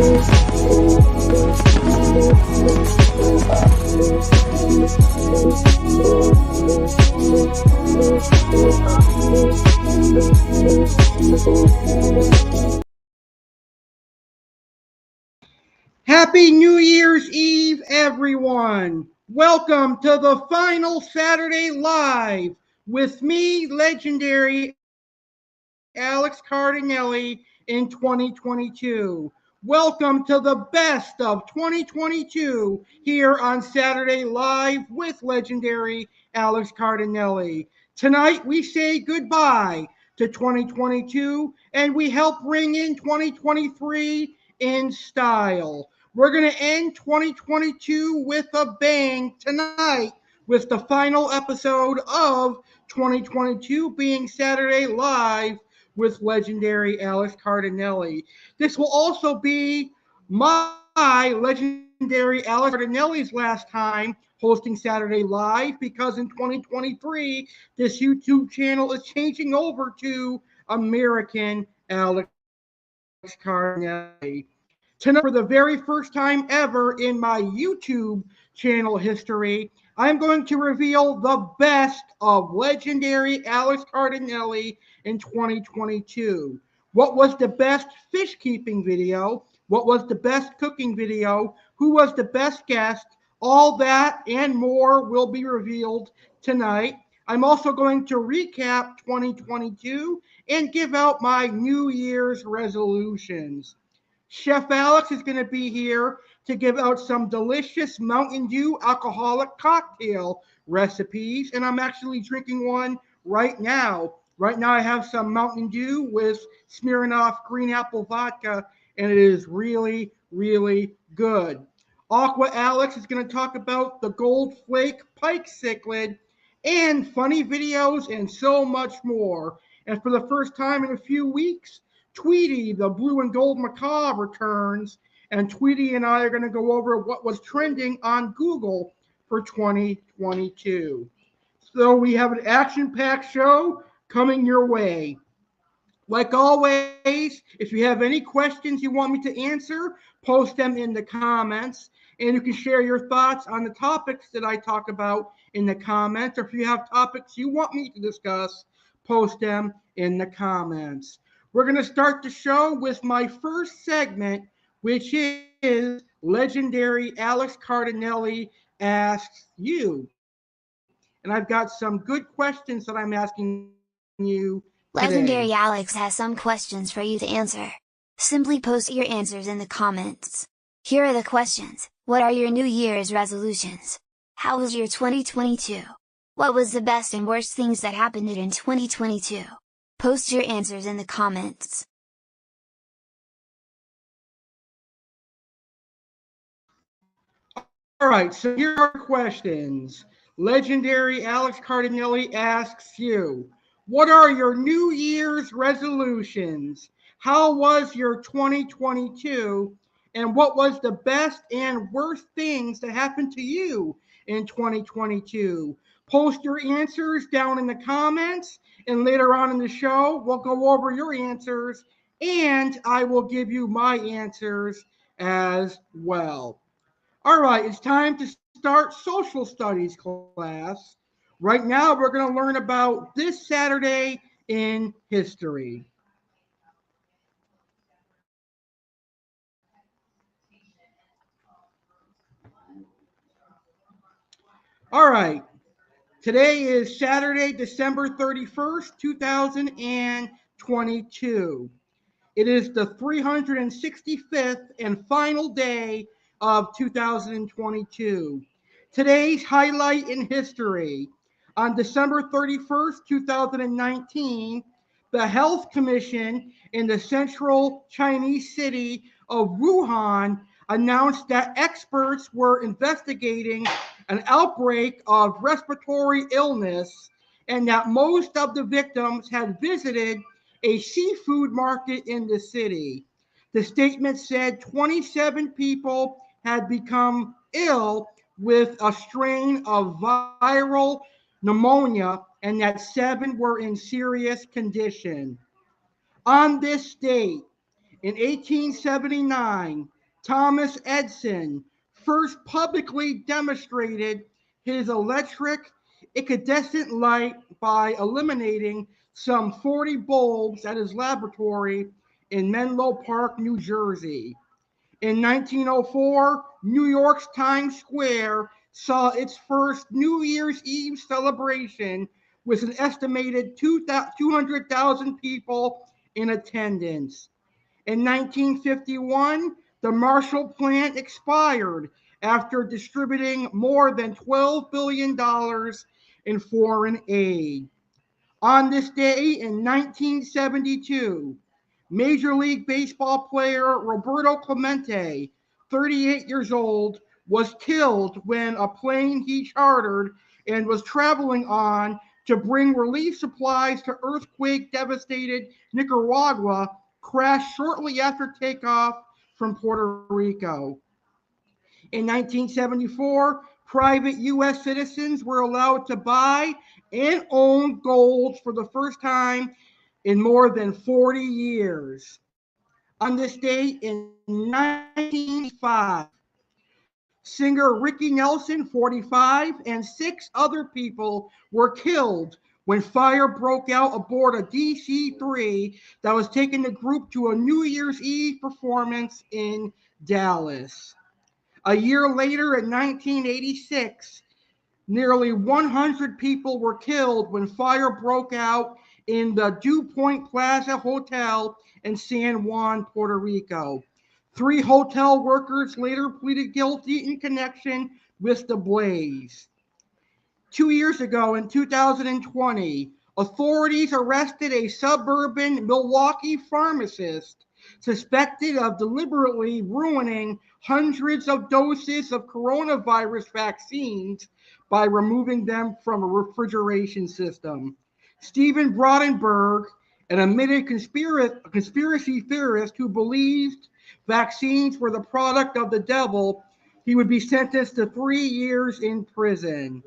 Happy New Year's Eve, everyone. Welcome to the final Saturday Live with me, Legendary Alex Cardinale in 2022. Welcome to the best of 2022 here on Saturday Live with Legendary Alex Cardinale. Tonight we say goodbye to 2022 and we help bring in 2023 in style. We're going to end 2022 with a bang tonight with the final episode of 2022 being Saturday Live with Legendary Alex Cardinale. This will also be my Legendary Alex Cardinale's last time hosting Saturday Live because in 2023, this YouTube channel is changing over to American Alex Cardinale. Tonight, for the very first time ever in my YouTube channel history, I'm going to reveal the best of Legendary Alex Cardinale in 2022. What was the best fish keeping video? What was the best cooking video? Who was the best guest? All that and more will be revealed tonight. I'm also going to recap 2022 and give out my New Year's resolutions. Chef Alex is going to be here to give out some delicious Mountain Dew alcoholic cocktail recipes, and I'm actually drinking one right now. Right now I have some Mountain Dew with Smirnoff green apple vodka, and it is really, really good. Aqua Alex is going to talk about the goldflake pike cichlid and funny videos and so much more. And for the first time in a few weeks, Tweety, the blue and gold macaw, returns, and Tweety and I are going to go over what was trending on Google for 2022. So we have an action-packed show coming your way. Like always, if you have any questions you want me to answer, post them in the comments. And you can share your thoughts on the topics that I talk about in the comments. Or if you have topics you want me to discuss, post them in the comments. We're going to start the show with my first segment, which is Legendary Alex Cardinale Asks You. And I've got some good questions that I'm asking you today. Legendary Alex has some questions for you to answer. Simply post your answers in the comments. Here are the questions. What are your New Year's resolutions? How was your 2022? What was the best and worst things that happened in 2022? Post your answers in the comments. All right, so here are questions. Legendary Alex Cardinale asks you, what are your New Year's resolutions? How was your 2022? And what was the best and worst things that happened to you in 2022? Post your answers down in the comments, and later on in the show, we'll go over your answers, and I will give you my answers as well. All right, it's time to start social studies class. Right now, we're going to learn about this Saturday in history. All right, today is Saturday, December 31st, 2022. It is the 365th and final day of 2022. Today's highlight in history. On December 31st, 2019, the Health Commission in the central Chinese city of Wuhan announced that experts were investigating an outbreak of respiratory illness and that most of the victims had visited a seafood market in the city. The statement said 27 people had become ill with a strain of viral pneumonia and that 7 were in serious condition. On this date, In 1879, Thomas Edison first publicly demonstrated his electric incandescent light by eliminating some 40 bulbs at his laboratory in Menlo Park, New Jersey. In 1904, New York's Times Square saw its first New Year's Eve celebration with an estimated 200,000 people in attendance. In 1951, the Marshall Plan expired after distributing more than $12 billion in foreign aid. On this day in 1972, Major League Baseball player Roberto Clemente, 38 years old, was killed when a plane he chartered and was traveling on to bring relief supplies to earthquake-devastated Nicaragua crashed shortly after takeoff from Puerto Rico. In 1974, private U.S. citizens were allowed to buy and own gold for the first time in more than 40 years. On this date in 1985, singer Ricky Nelson, 45, and 6 other people were killed when fire broke out aboard a DC-3 that was taking the group to a New Year's Eve performance in Dallas. A year later, in 1986, nearly 100 people were killed when fire broke out in the Dew Point Plaza Hotel in San Juan, Puerto Rico. 3 hotel workers later pleaded guilty in connection with the blaze. 2 years ago, in 2020, authorities arrested a suburban Milwaukee pharmacist suspected of deliberately ruining hundreds of doses of coronavirus vaccines by removing them from a refrigeration system. Stephen Brodenberg, an admitted conspiracy theorist who believed vaccines were the product of the devil, he would be sentenced to 3 years in prison.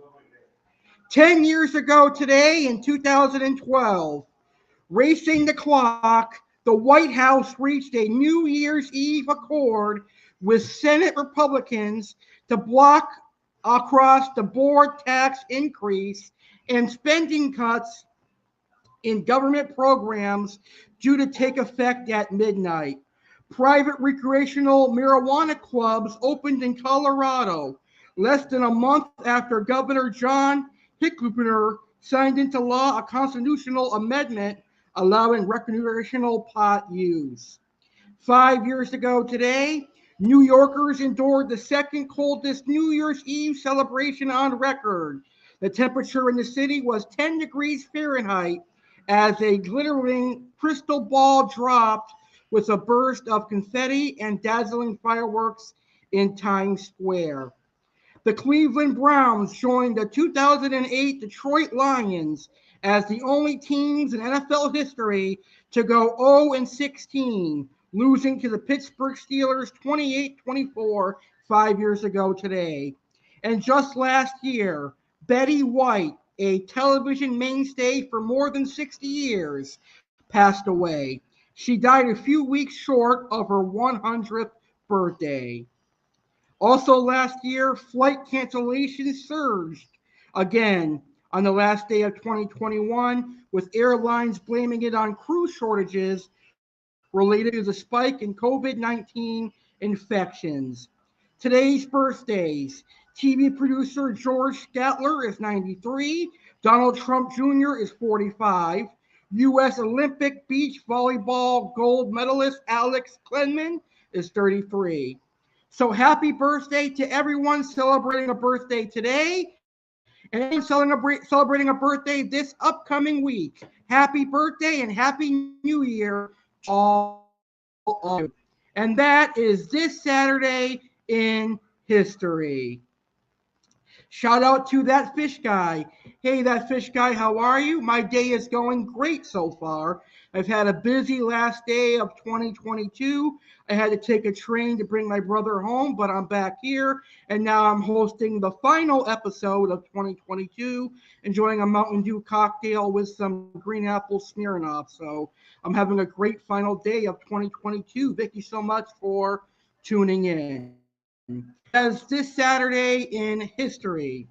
10 years ago today, in 2012, racing the clock, the White House reached a New Year's Eve accord with Senate Republicans to block across-the-board tax increase and spending cuts in government programs due to take effect at midnight. Private recreational marijuana clubs opened in Colorado less than a month after Governor John Hickenlooper signed into law a constitutional amendment allowing recreational pot use. 5 years ago today, New Yorkers endured the second coldest New Year's Eve celebration on record. The temperature in the city was 10 degrees Fahrenheit as a glittering crystal ball dropped with a burst of confetti and dazzling fireworks in Times Square. The Cleveland Browns joined the 2008 Detroit Lions as the only teams in NFL history to go 0-16, losing to the Pittsburgh Steelers 28-24 5 years ago today. And just last year, Betty White, a television mainstay for more than 60 years, passed away. She died a few weeks short of her 100th birthday. Also last year, flight cancellations surged again on the last day of 2021, with airlines blaming it on crew shortages related to the spike in COVID-19 infections. Today's birthdays: TV producer George Statler is 93, Donald Trump Jr. is 45, U.S. Olympic beach volleyball gold medalist Alex Cardinale is 33. So happy birthday to everyone celebrating a birthday today and anyone celebrating a birthday this upcoming week. Happy birthday and happy New Year, all of you. And that is this Saturday in history. Shout out to that fish guy. Hey, that fish guy, how are you? My day is going great so far. I've had a busy last day of 2022. I had to take a train to bring my brother home, but I'm back here, and now I'm hosting the final episode of 2022, enjoying a Mountain Dew cocktail with some green apple Smirnoff. So I'm having a great final day of 2022. Thank you so much for tuning in. As this Saturday in history.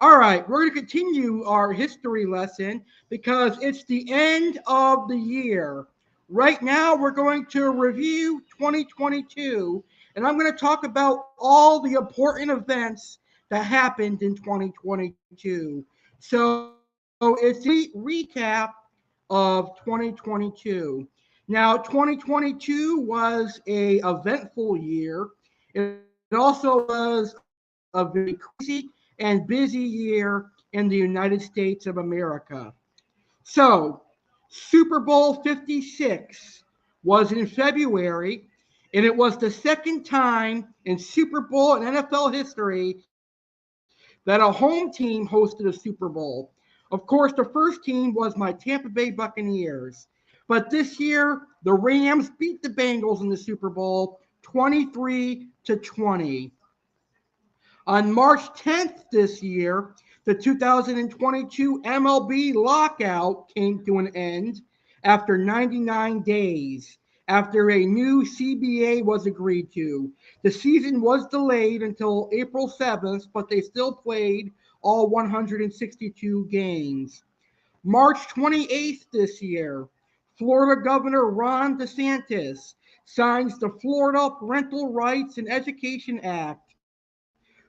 All right, we're going to continue our history lesson because it's the end of the year. Right now, we're going to review 2022, and I'm going to talk about all the important events that happened in 2022. So it's a recap of 2022. Now, 2022 was a eventful year. It also was a very crazy and busy year in the United States of America. So, Super Bowl 56 was in February, and it was the second time in Super Bowl and NFL history that a home team hosted a Super Bowl. Of course, the first team was my Tampa Bay Buccaneers. But this year, the Rams beat the Bengals in the Super Bowl 23-20. On March 10th this year, the 2022 MLB lockout came to an end after 99 days, after a new CBA was agreed to. The season was delayed until April 7th, but they still played all 162 games. March 28th this year, Florida Governor Ron DeSantis signs the Florida Parental Rights and Education Act,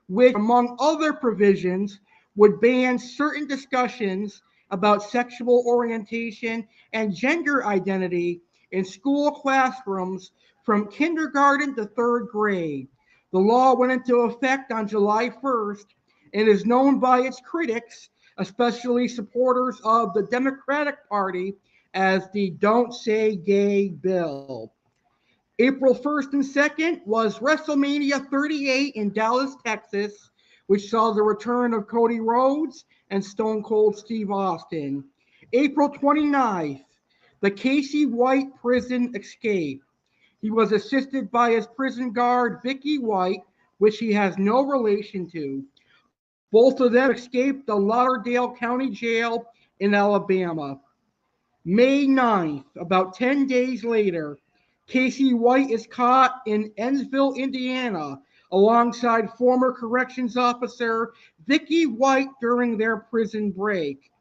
which, among other provisions, would ban certain discussions about sexual orientation and gender identity in school classrooms from kindergarten to third grade. The law went into effect on July 1st and is known by its critics, especially supporters of the Democratic Party, as the Don't Say Gay bill. April 1st and 2nd was WrestleMania 38 in Dallas, Texas, which saw the return of Cody Rhodes and Stone Cold Steve Austin. April 29th, the Casey White prison escape. He was assisted by his prison guard, Vicky White, which he has no relation to. Both of them escaped the Lauderdale County Jail in Alabama. May 9th, about 10 days later, Casey White is caught in Ennsville, Indiana, alongside former corrections officer Vicky White during their prison break.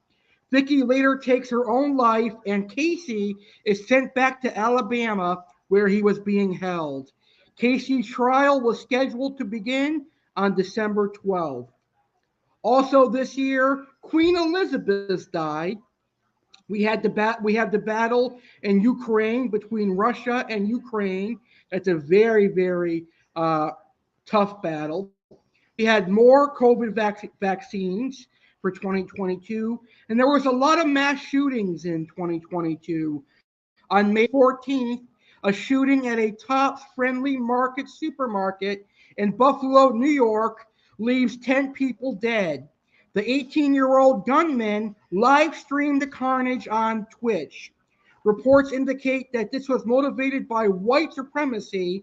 Vicky later takes her own life, and Casey is sent back to Alabama, where he was being held. Casey's trial was scheduled to begin on December 12th. Also this year, Queen Elizabeth died. We have the battle in Ukraine between Russia and Ukraine. That's a very tough battle. We had more COVID vaccines for 2022, and there was a lot of mass shootings in 2022. On May 14th, a shooting at a Tops Friendly Market supermarket in Buffalo, New York, leaves 10 people dead. The 18-year-old gunman live streamed the carnage on Twitch. Reports indicate that this was motivated by white supremacy,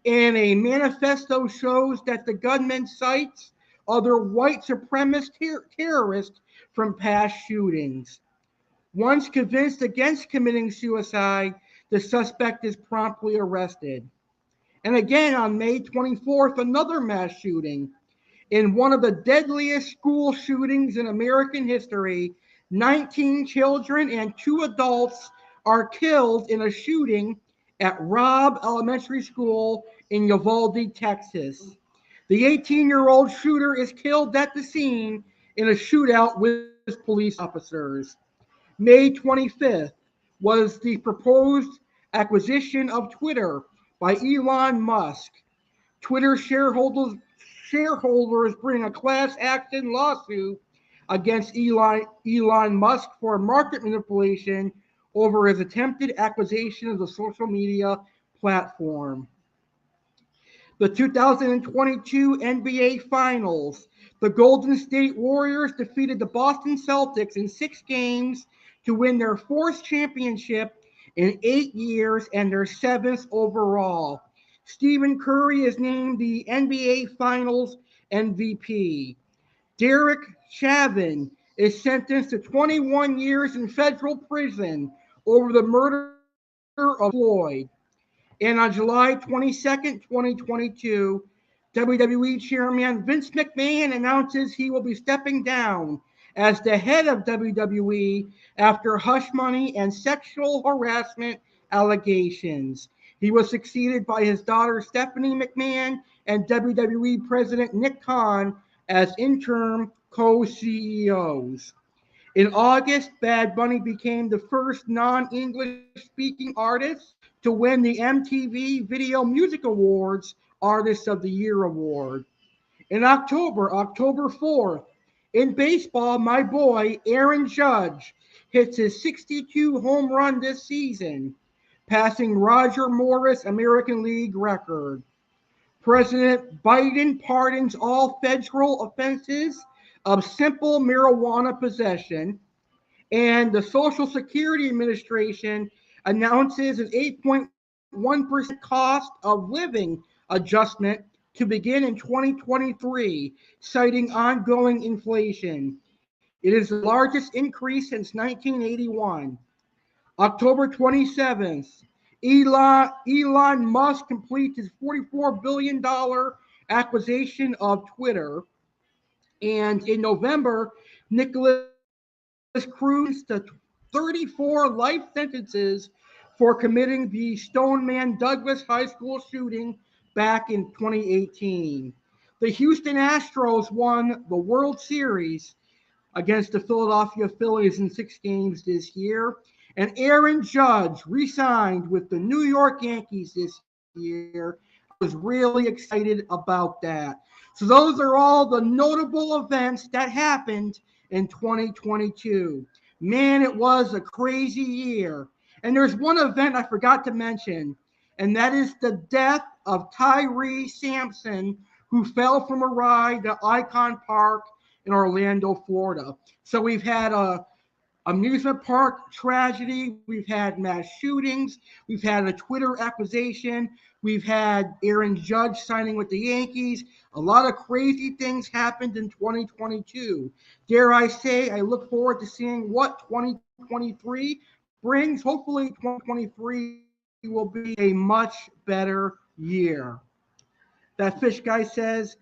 and a manifesto shows that the gunman cites other white supremacist terrorists from past shootings. Once convinced against committing suicide, the suspect is promptly arrested. And again, on May 24th, another mass shooting. In one of the deadliest school shootings in American history, 19 children and 2 adults are killed in a shooting at Robb Elementary School in Uvalde, Texas. The 18-year-old shooter is killed at the scene in a shootout with police officers. May 25th was the proposed acquisition of Twitter by Elon Musk. Twitter shareholders bring a class action lawsuit against Elon Musk for market manipulation over his attempted acquisition of the social media platform. The 2022 NBA Finals. The Golden State Warriors defeated the Boston Celtics in 6 games to win their 4th championship in 8 years and their 7th overall. Stephen Curry is named the NBA Finals MVP. Derek Chauvin is sentenced to 21 years in federal prison over the murder of Floyd. And on July 22nd, 2022, WWE Chairman Vince McMahon announces he will be stepping down as the head of WWE after hush money and sexual harassment allegations. He was succeeded by his daughter Stephanie McMahon and WWE President Nick Khan as interim co-CEOs. In August, Bad Bunny became the first non-English speaking artist to win the MTV Video Music Awards Artist of the Year award. In October 4th, in baseball, my boy Aaron Judge hits his 62 home run this season, passing Roger Morris' American League record. President Biden pardons all federal offenses of simple marijuana possession, and the Social Security Administration announces an 8.1% cost of living adjustment to begin in 2023, citing ongoing inflation. It is the largest increase since 1981. October 27th, Elon Musk completes his $44 billion acquisition of Twitter. And in November, Nicholas Cruz to 34 life sentences for committing the Stoneman Douglas High School shooting back in 2018. The Houston Astros won the World Series against the Philadelphia Phillies in 6 games this year. And Aaron Judge re-signed with the New York Yankees this year. I was really excited about that. So those are all the notable events that happened in 2022. Man, it was a crazy year. And there's one event I forgot to mention, and that is the death of Tyree Sampson, who fell from a ride at Icon Park in Orlando, Florida. So we've had a amusement park tragedy, we've had mass shootings, we've had a Twitter accusation, we've had Aaron Judge signing with the Yankees. A lot of crazy things happened in 2022. Dare I say, I look forward to seeing what 2023 brings. Hopefully 2023 will be a much better year. That fish guy says,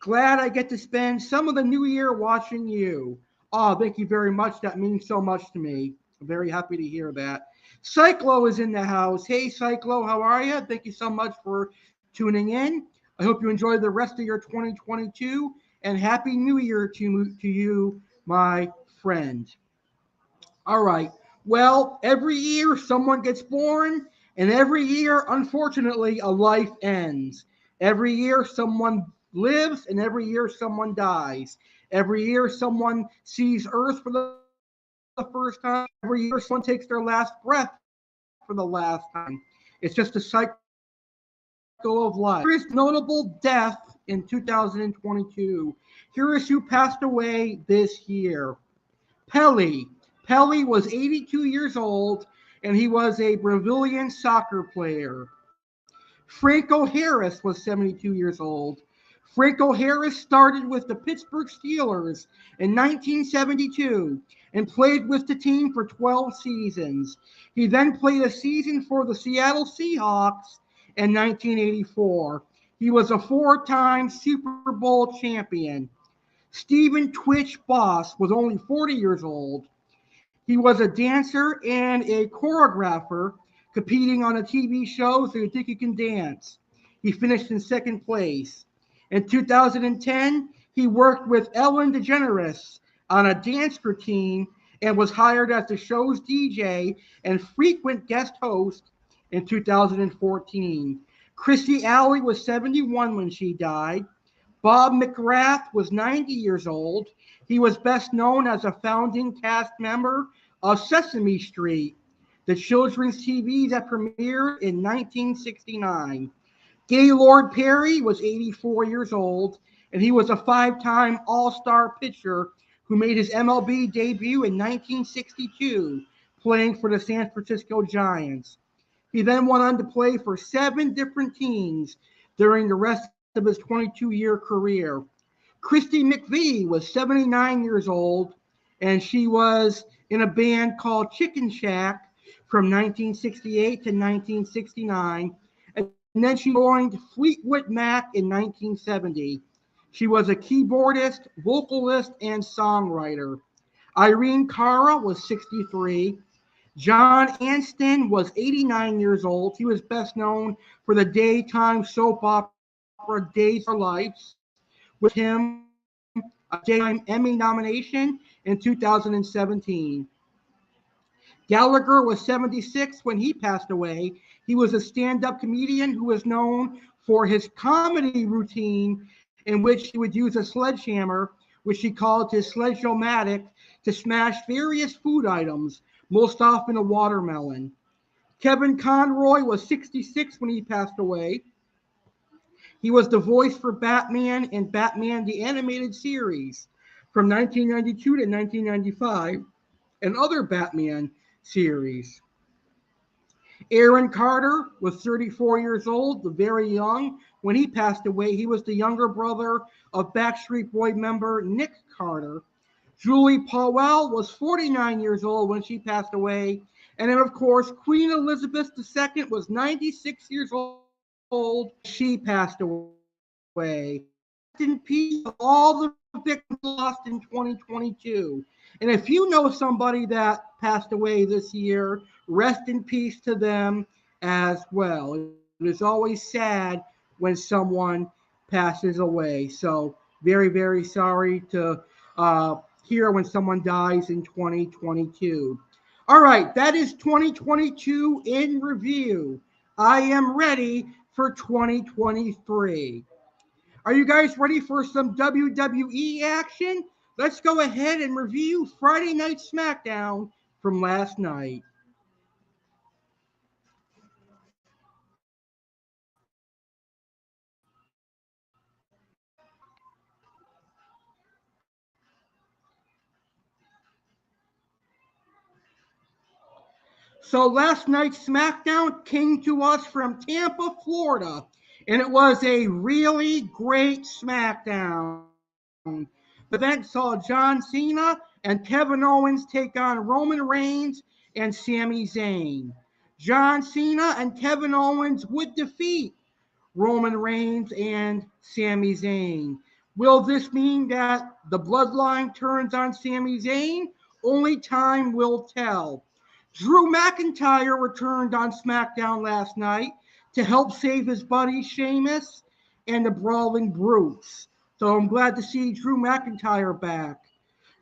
glad I get to spend some of the new year watching you. Oh, thank you very much. That means so much to me. I'm very happy to hear that. Cyclo is in the house. Hey, Cyclo, how are you? Thank you so much for tuning in. I hope you enjoy the rest of your 2022, and Happy New Year to you, my friend. All right. Well, every year someone gets born, and every year, unfortunately, a life ends. Every year someone lives, and every year someone dies. Every year someone sees Earth for the first time. Every year someone takes their last breath for the last time. It's just a cycle of life. Here is notable death in 2022. Here is who passed away this year. Pele. Pele was 82 years old, and he was a Brazilian soccer player. Franco Harris was 72 years old. Franco Harris started with the Pittsburgh Steelers in 1972 and played with the team for 12 seasons. He then played a season for the Seattle Seahawks in 1984. He was a 4-time Super Bowl champion. Stephen Twitch Boss was only 40 years old. He was a dancer and a choreographer competing on a TV show, So You Think You Can Dance. He finished in 2nd place. In 2010, he worked with Ellen DeGeneres on a dance routine and was hired as the show's DJ and frequent guest host in 2014. Chrissy Alley was 71 when she died. Bob McGrath was 90 years old. He was best known as a founding cast member of Sesame Street, the children's TV that premiered in 1969. Gaylord Perry was 84 years old, and he was a 5-time All-Star pitcher who made his MLB debut in 1962, playing for the San Francisco Giants. He then went on to play for 7 different teams during the rest of his 22-year career. Christy McVie was 79 years old, and she was in a band called Chicken Shack from 1968 to 1969, and then she joined Fleetwood Mac in 1970. She was a keyboardist, vocalist, and songwriter. Irene Cara was 63. John Anston was 89 years old. He was best known for the daytime soap opera Days of Our Lives, with him a daytime Emmy nomination in 2017. Gallagher was 76 when he passed away. He was a stand-up comedian who was known for his comedy routine in which he would use a sledgehammer, which he called his sledge-o-matic, to smash various food items, most often a watermelon. Kevin Conroy was 66 when he passed away. He was the voice for Batman and Batman the Animated Series from 1992 to 1995 and other Batman series. Aaron Carter was 34 years old, very young. When he passed away, he was the younger brother of Backstreet Boy member Nick Carter. Julie Powell was 49 years old when she passed away. And then, of course, Queen Elizabeth II was 96 years old. She passed away. In peace of all the victims lost in 2022. And if you know somebody that passed away this year, rest in peace to them as well. It is always sad when someone passes away. So very, very sorry to hear when someone dies in 2022. All right, that is 2022 in review. I am ready for 2023. Are you guys ready for some WWE action? Let's go ahead and review Friday Night SmackDown from last night. So last night's SmackDown came to us from Tampa, Florida, and it was a really great SmackDown. The event saw John Cena and Kevin Owens take on Roman Reigns and Sami Zayn. John Cena and Kevin Owens would defeat Roman Reigns and Sami Zayn. Will this mean that the bloodline turns on Sami Zayn? Only time will tell. Drew McIntyre returned on SmackDown last night to help save his buddy Sheamus and the Brawling Brutes. So I'm glad to see Drew McIntyre back.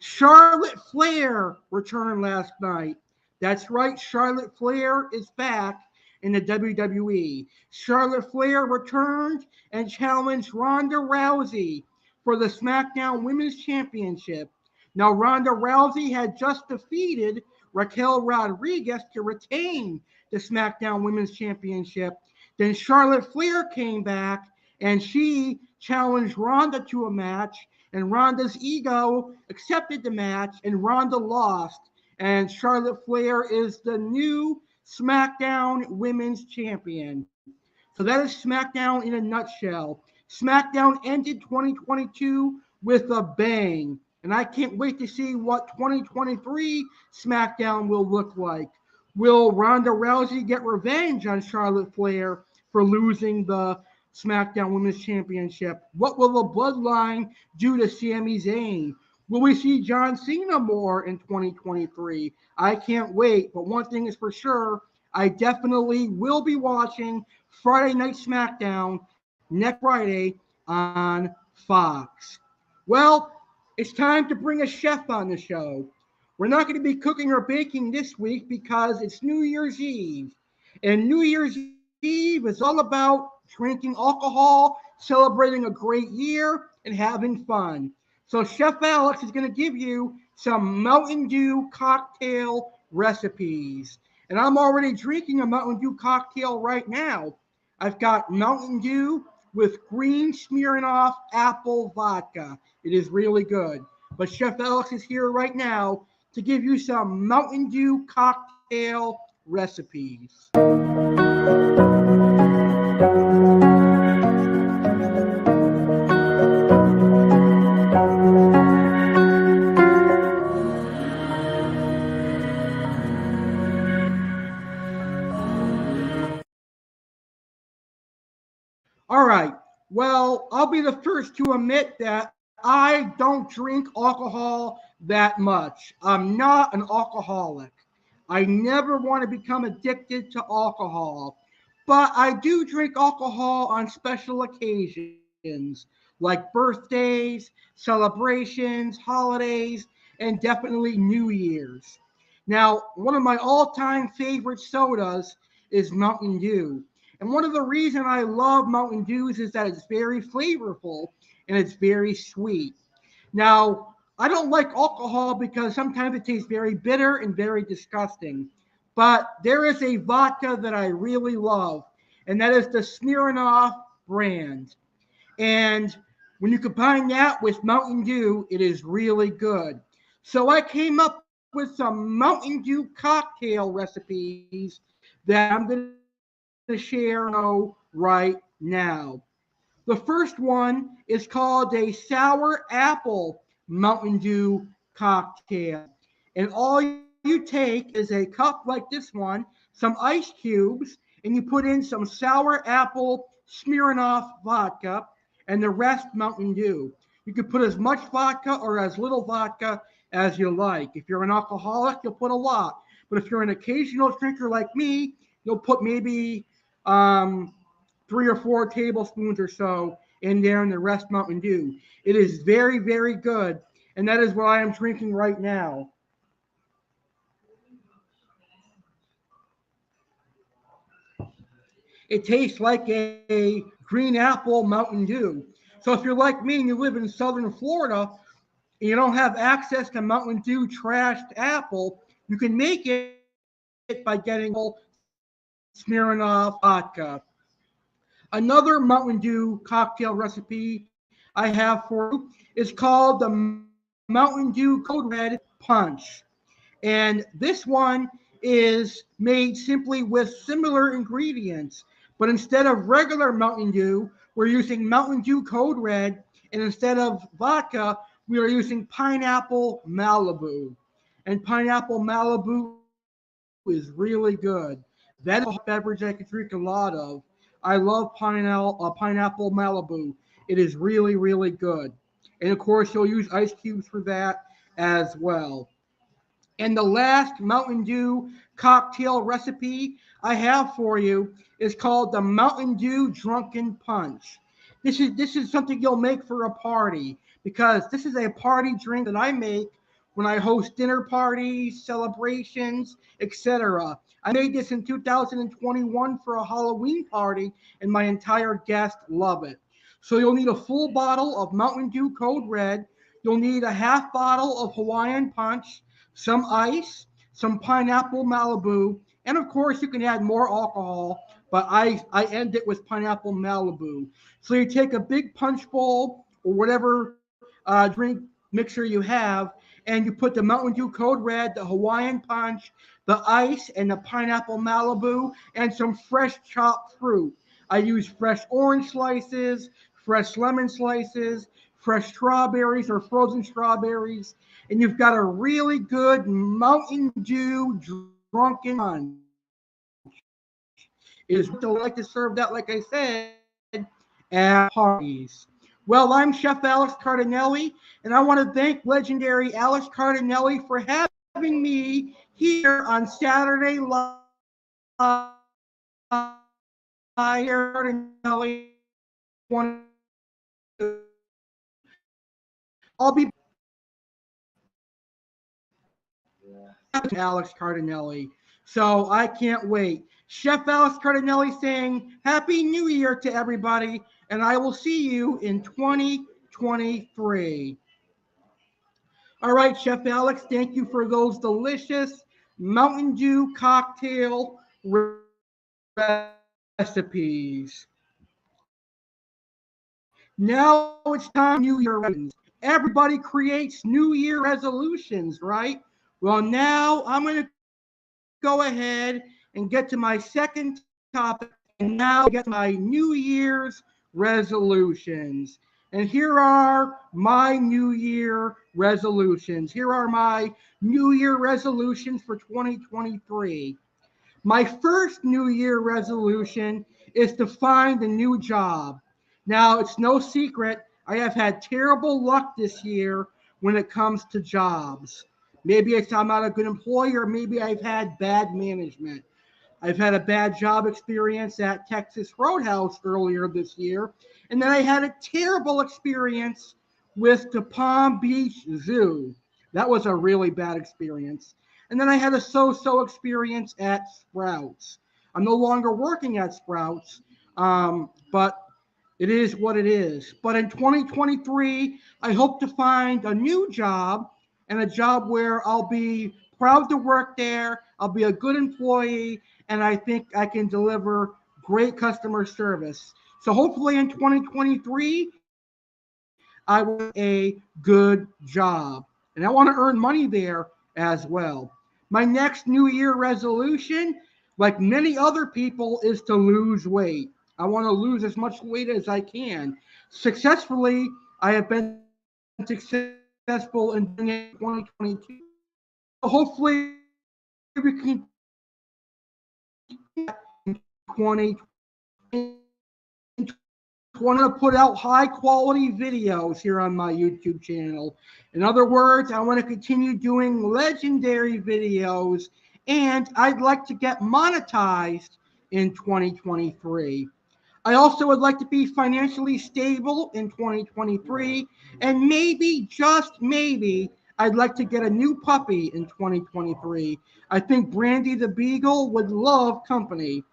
Charlotte Flair returned last night. That's right, Charlotte Flair is back in the WWE. Charlotte Flair returned and challenged Ronda Rousey for the SmackDown Women's Championship. Now, Ronda Rousey had just defeated Raquel Rodriguez to retain the SmackDown Women's Championship. Then Charlotte Flair came back and she challenged Ronda to a match, and Ronda's ego accepted the match, and Ronda lost. And Charlotte Flair is the new SmackDown Women's Champion. So that is SmackDown in a nutshell. SmackDown ended 2022 with a bang. And I can't wait to see what 2023 SmackDown will look like. Will Ronda Rousey get revenge on Charlotte Flair for losing the SmackDown Women's Championship? What will the Bloodline do to Sami Zayn? Will we see John Cena more in 2023? I can't wait. But one thing is for sure, I definitely will be watching Friday Night SmackDown next Friday on Fox. Well, it's time to bring a chef on the show. We're not going to be cooking or baking this week because it's New Year's Eve. And New Year's Eve is all about drinking alcohol, celebrating a great year, and having fun. So Chef Alex is going to give you some Mountain Dew cocktail recipes. And I'm already drinking a Mountain Dew cocktail right now. I've got Mountain Dew with green Smirnoff apple vodka. It is really good. But Chef Alex is here right now to give you some Mountain Dew cocktail cocktail recipes. All right. Well, I'll be the first to admit that I don't drink alcohol that much. I'm not an alcoholic. I never want to become addicted to alcohol. But I do drink alcohol on special occasions like birthdays, celebrations, holidays, and definitely New Year's. Now, one of my all time favorite sodas is Mountain Dew. And one of the reasons I love Mountain Dews is that it's very flavorful and it's very sweet. Now, I don't like alcohol because sometimes it tastes very bitter and very disgusting. But there is a vodka that I really love, and that is the Smirnoff brand. And when you combine that with Mountain Dew, it is really good. So I came up with some Mountain Dew cocktail recipes that I'm going to share right now. The first one is called a sour apple Mountain Dew cocktail. And all you take is a cup like this one, some ice cubes, and you put in some sour apple Smirnoff vodka, and the rest Mountain Dew. You can put as much vodka or as little vodka as you like. If you're an alcoholic, you'll put a lot. But if you're an occasional drinker like me, you'll put maybe 3 or 4 tablespoons or so in there, and the rest Mountain Dew. It is very, very good, and that is what I am drinking right now. It tastes like a green apple Mountain Dew. So if you're like me and you live in southern Florida and you don't have access to Mountain Dew trashed apple, you can make it by getting Smirnoff vodka. Another Mountain Dew cocktail recipe I have for you is called the Mountain Dew Code Red Punch. And this one is made simply with similar ingredients. But instead of regular Mountain Dew, we're using Mountain Dew Code Red. And instead of vodka, we are using pineapple Malibu. And pineapple Malibu is really good. That is a beverage I could drink a lot of. I love pineapple Malibu. It is really, really good. And of course, you'll use ice cubes for that as well. And the last Mountain Dew cocktail recipe I have for you is called the Mountain Dew Drunken Punch. This is something you'll make for a party, because this is a party drink that I make when I host dinner parties, celebrations, etc. I made this in 2021 for a Halloween party, and my entire guests love it. So you'll need a full bottle of Mountain Dew Code Red. You'll need a half bottle of Hawaiian Punch, some ice, some pineapple Malibu, and of course you can add more alcohol, but I end it with pineapple Malibu. So you take a big punch bowl or whatever drink mixer you have, and you put the Mountain Dew Code Red, the Hawaiian Punch, the ice, and the pineapple Malibu, and some fresh chopped fruit. I use fresh orange slices, fresh lemon slices, fresh strawberries or frozen strawberries, and you've got a really good Mountain Dew drunken punch. It is really good. I like to serve that, like I said, at parties. Well, I'm Chef Alex Cardinale, and I want to thank Legendary Alex Cardinale for having me here on Saturday Live. Cardinale 22. I'll be Alex Cardinale. So I can't wait. Chef Alex Cardinale saying Happy New Year to everybody, and I will see you in 2023. All right, Chef Alex, thank you for those delicious Mountain Dew cocktail recipes. Now it's time New Year resolutions. Everybody creates New Year resolutions, right? Well, now I'm going to go go ahead and get to my second topic, and now get my New Year's resolutions. And here are my New Year resolutions. Here are my New Year resolutions for 2023. My first New Year resolution is to find a new job. Now, it's no secret, I have had terrible luck this year when it comes to jobs. Maybe it's I'm not a good employer, maybe I've had bad management. I've had a bad job experience at Texas Roadhouse earlier this year. And then I had a terrible experience with the Palm Beach Zoo. That was a really bad experience. And then I had a so-so experience at Sprouts. I'm no longer working at Sprouts, but it is what it is. But in 2023, I hope to find a new job, and a job where I'll be proud to work there. I'll be a good employee, and I think I can deliver great customer service. So hopefully in 2023, I will have a good job. And I want to earn money there as well. My next New Year resolution, like many other people, is to lose weight. I want to lose as much weight as I can. Successfully, I have been successful in doing it in 2022. Hopefully, we can 2020. Want to put out high quality videos here on my YouTube channel. In other words, I want to continue doing legendary videos, and I'd like to get monetized in 2023. I also would like to be financially stable in 2023, and maybe, just maybe, I'd like to get a new puppy in 2023. I think Brandy the Beagle would love company.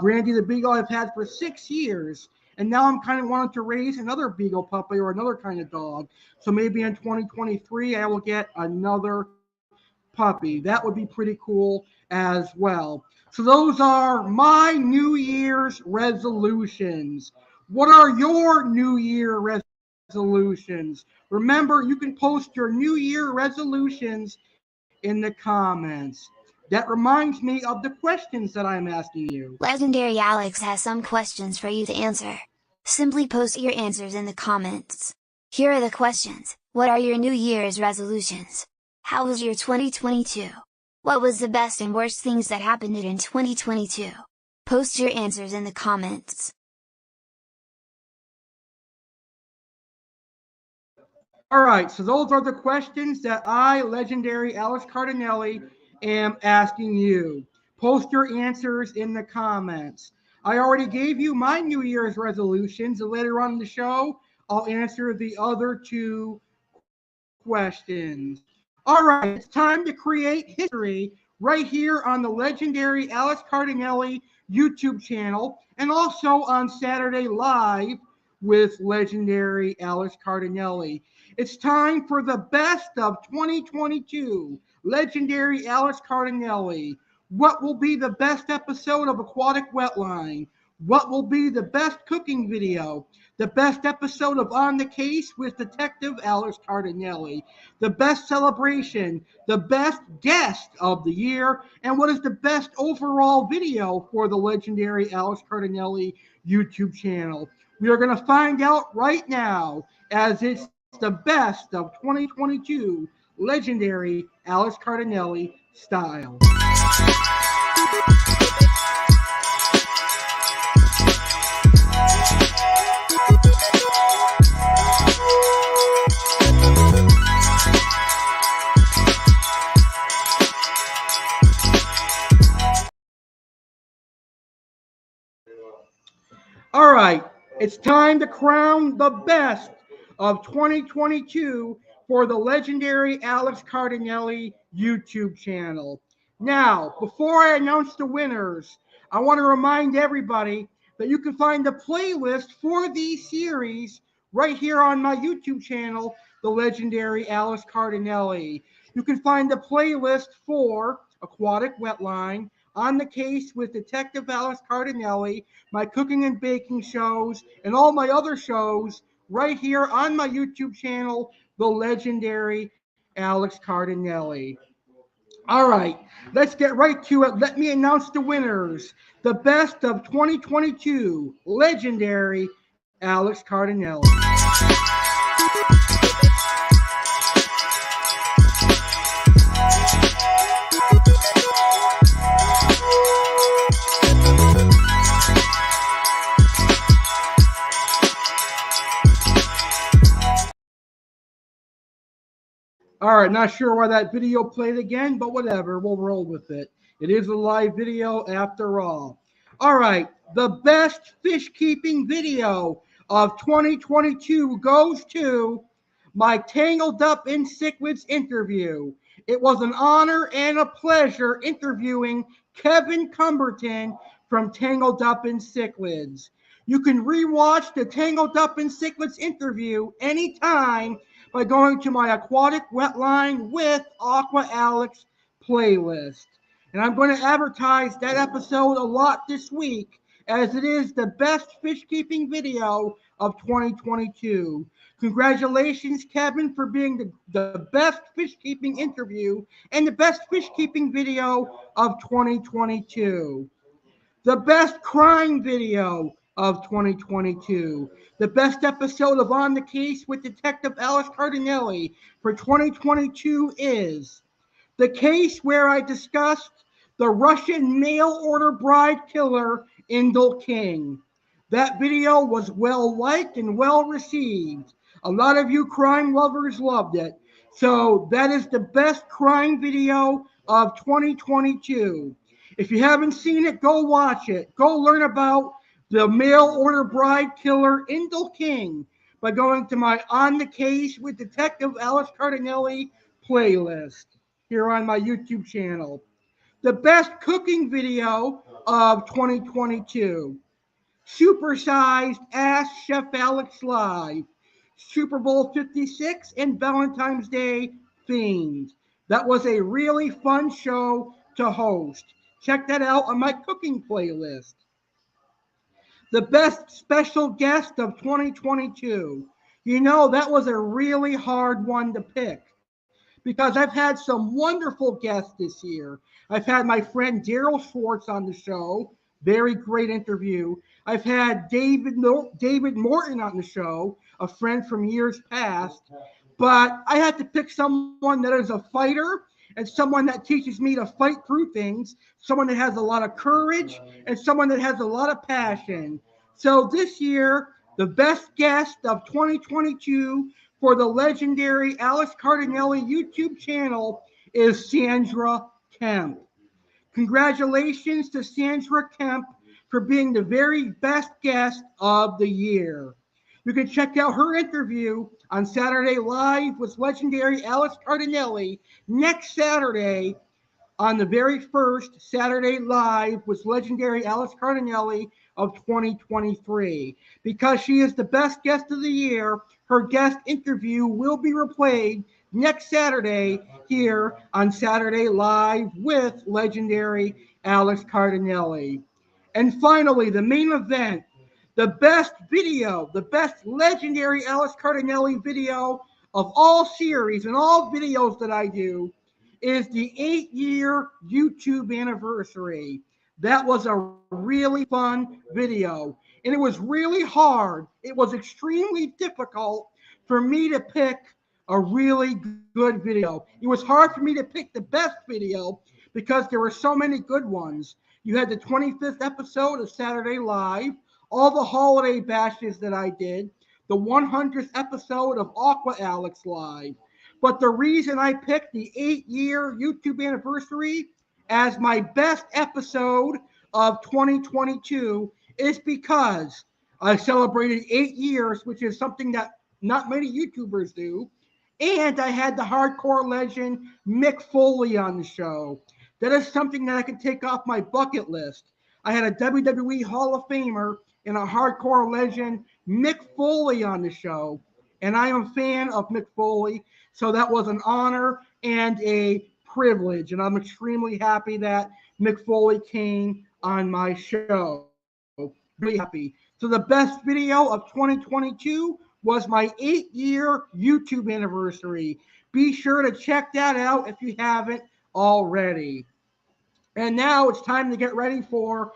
Brandy the Beagle I've had for 6 years, and now I'm kind of wanting to raise another Beagle puppy or another kind of dog. So maybe in 2023, I will get another puppy. That would be pretty cool as well. So those are my New Year's resolutions. What are your New Year resolutions? Remember, you can post your New Year resolutions in the comments. That reminds me of the questions that I'm asking you. Legendary Alex has some questions for you to answer. Simply post your answers in the comments. Here are the questions. What are your New Year's resolutions? How was your 2022? What was the best and worst things that happened in 2022? Post your answers in the comments. All right, so those are the questions that I, Legendary Alex Cardinale, am asking you. Post your answers in the comments. I already gave you my New Year's resolutions, and later on in the show, I'll answer the other two questions. All right, it's time to create history right here on the Legendary Alex Cardinale YouTube channel, and also on Saturday Live with Legendary Alex Cardinale. It's time for the best of 2022. Legendary Alex Cardinale. What will be the best episode of Aquatic Wetline? What will be the best cooking video? The best episode of On the Case with Detective Alex Cardinale, the best celebration, the best guest of the year, and what is the best overall video for the Legendary Alex Cardinale YouTube channel. We are going to find out right now, as it's the best of 2022 Legendary Alex Cardinale style. All right, it's time to crown the best of 2022 for the Legendary Alex Cardinale YouTube channel. Now, before I announce the winners, I want to remind everybody that you can find the playlist for these series right here on my YouTube channel, the Legendary Alex Cardinale. You can find the playlist for Aquatic Wetline, On the Case with Detective Alex Cardinale, my cooking and baking shows, and all my other shows right here on my YouTube channel, the Legendary Alex Cardinale. All right, let's get right to it. Let me announce the winners. The best of 2022, Legendary Alex Cardinale. All right, not sure why that video played again, but whatever, we'll roll with it. It is a live video after all. All right, the best fish keeping video of 2022 goes to my Tangled Up in Cichlids interview. It was an honor and a pleasure interviewing Kevin Cumberton from Tangled Up in Cichlids. You can rewatch the Tangled Up in Cichlids interview anytime by going to my Aquatic Wetline with Aqua Alex playlist. And I'm going to advertise that episode a lot this week as it is the best fish keeping video of 2022. Congratulations, Kevin, for being the best fish keeping interview and the best fish keeping video of 2022. The best crime video of 2022. The best episode of On the Case with Detective Alex Cardinale for 2022 is the case where I discussed the Russian mail order bride killer, Indel King. That video was well liked and well received. A lot of you crime lovers loved it. So that is the best crime video of 2022. If you haven't seen it, go watch it. Go learn about the mail order bride killer, Indel King, by going to my On the Case with Detective Alex Cardinale playlist here on my YouTube channel. The best cooking video of 2022. Supersized Ask Chef Alex Live. Super Bowl 56 and Valentine's Day themed. That was a really fun show to host. Check that out on my cooking playlist. The best special guest of 2022. You know, that was a really hard one to pick because I've had some wonderful guests this year. I've had my friend Daryl Schwartz on the show. Very great interview. I've had David Morton on the show, a friend from years past. But I had to pick someone that is a fighter and someone that teaches me to fight through things, someone that has a lot of courage, and someone that has a lot of passion. So this year, the best guest of 2022 for the Legendary Alex Cardinale YouTube channel is Sandra Kemp. Congratulations to Sandra Kemp for being the very best guest of the year. You can check out her interview on Saturday Live with Legendary Alex Cardinale next Saturday on the very first Saturday Live with Legendary Alex Cardinale of 2023. Because she is the best guest of the year, her guest interview will be replayed next Saturday here on Saturday Live with Legendary Alex Cardinale. And finally, the main event, the best video, the best Legendary Alex Cardinale video of all series and all videos that I do is the 8-year YouTube anniversary. That was a really fun video. And it was really hard. It was extremely difficult for me to pick a really good video. It was hard for me to pick the best video because there were so many good ones. You had the 25th episode of Saturday Live, all the holiday bashes that I did, the 100th episode of Aqua Alex Live. But the reason I picked the 8-year YouTube anniversary as my best episode of 2022 is because I celebrated 8 years, which is something that not many YouTubers do. And I had the hardcore legend Mick Foley on the show. That is something that I can take off my bucket list. I had a WWE Hall of Famer and a hardcore legend Mick Foley on the show. And I am a fan of Mick Foley. So that was an honor and a privilege. And I'm extremely happy that Mick Foley came on my show. Really happy. So the best video of 2022 was my 8-year YouTube anniversary. Be sure to check that out if you haven't already. And now it's time to get ready for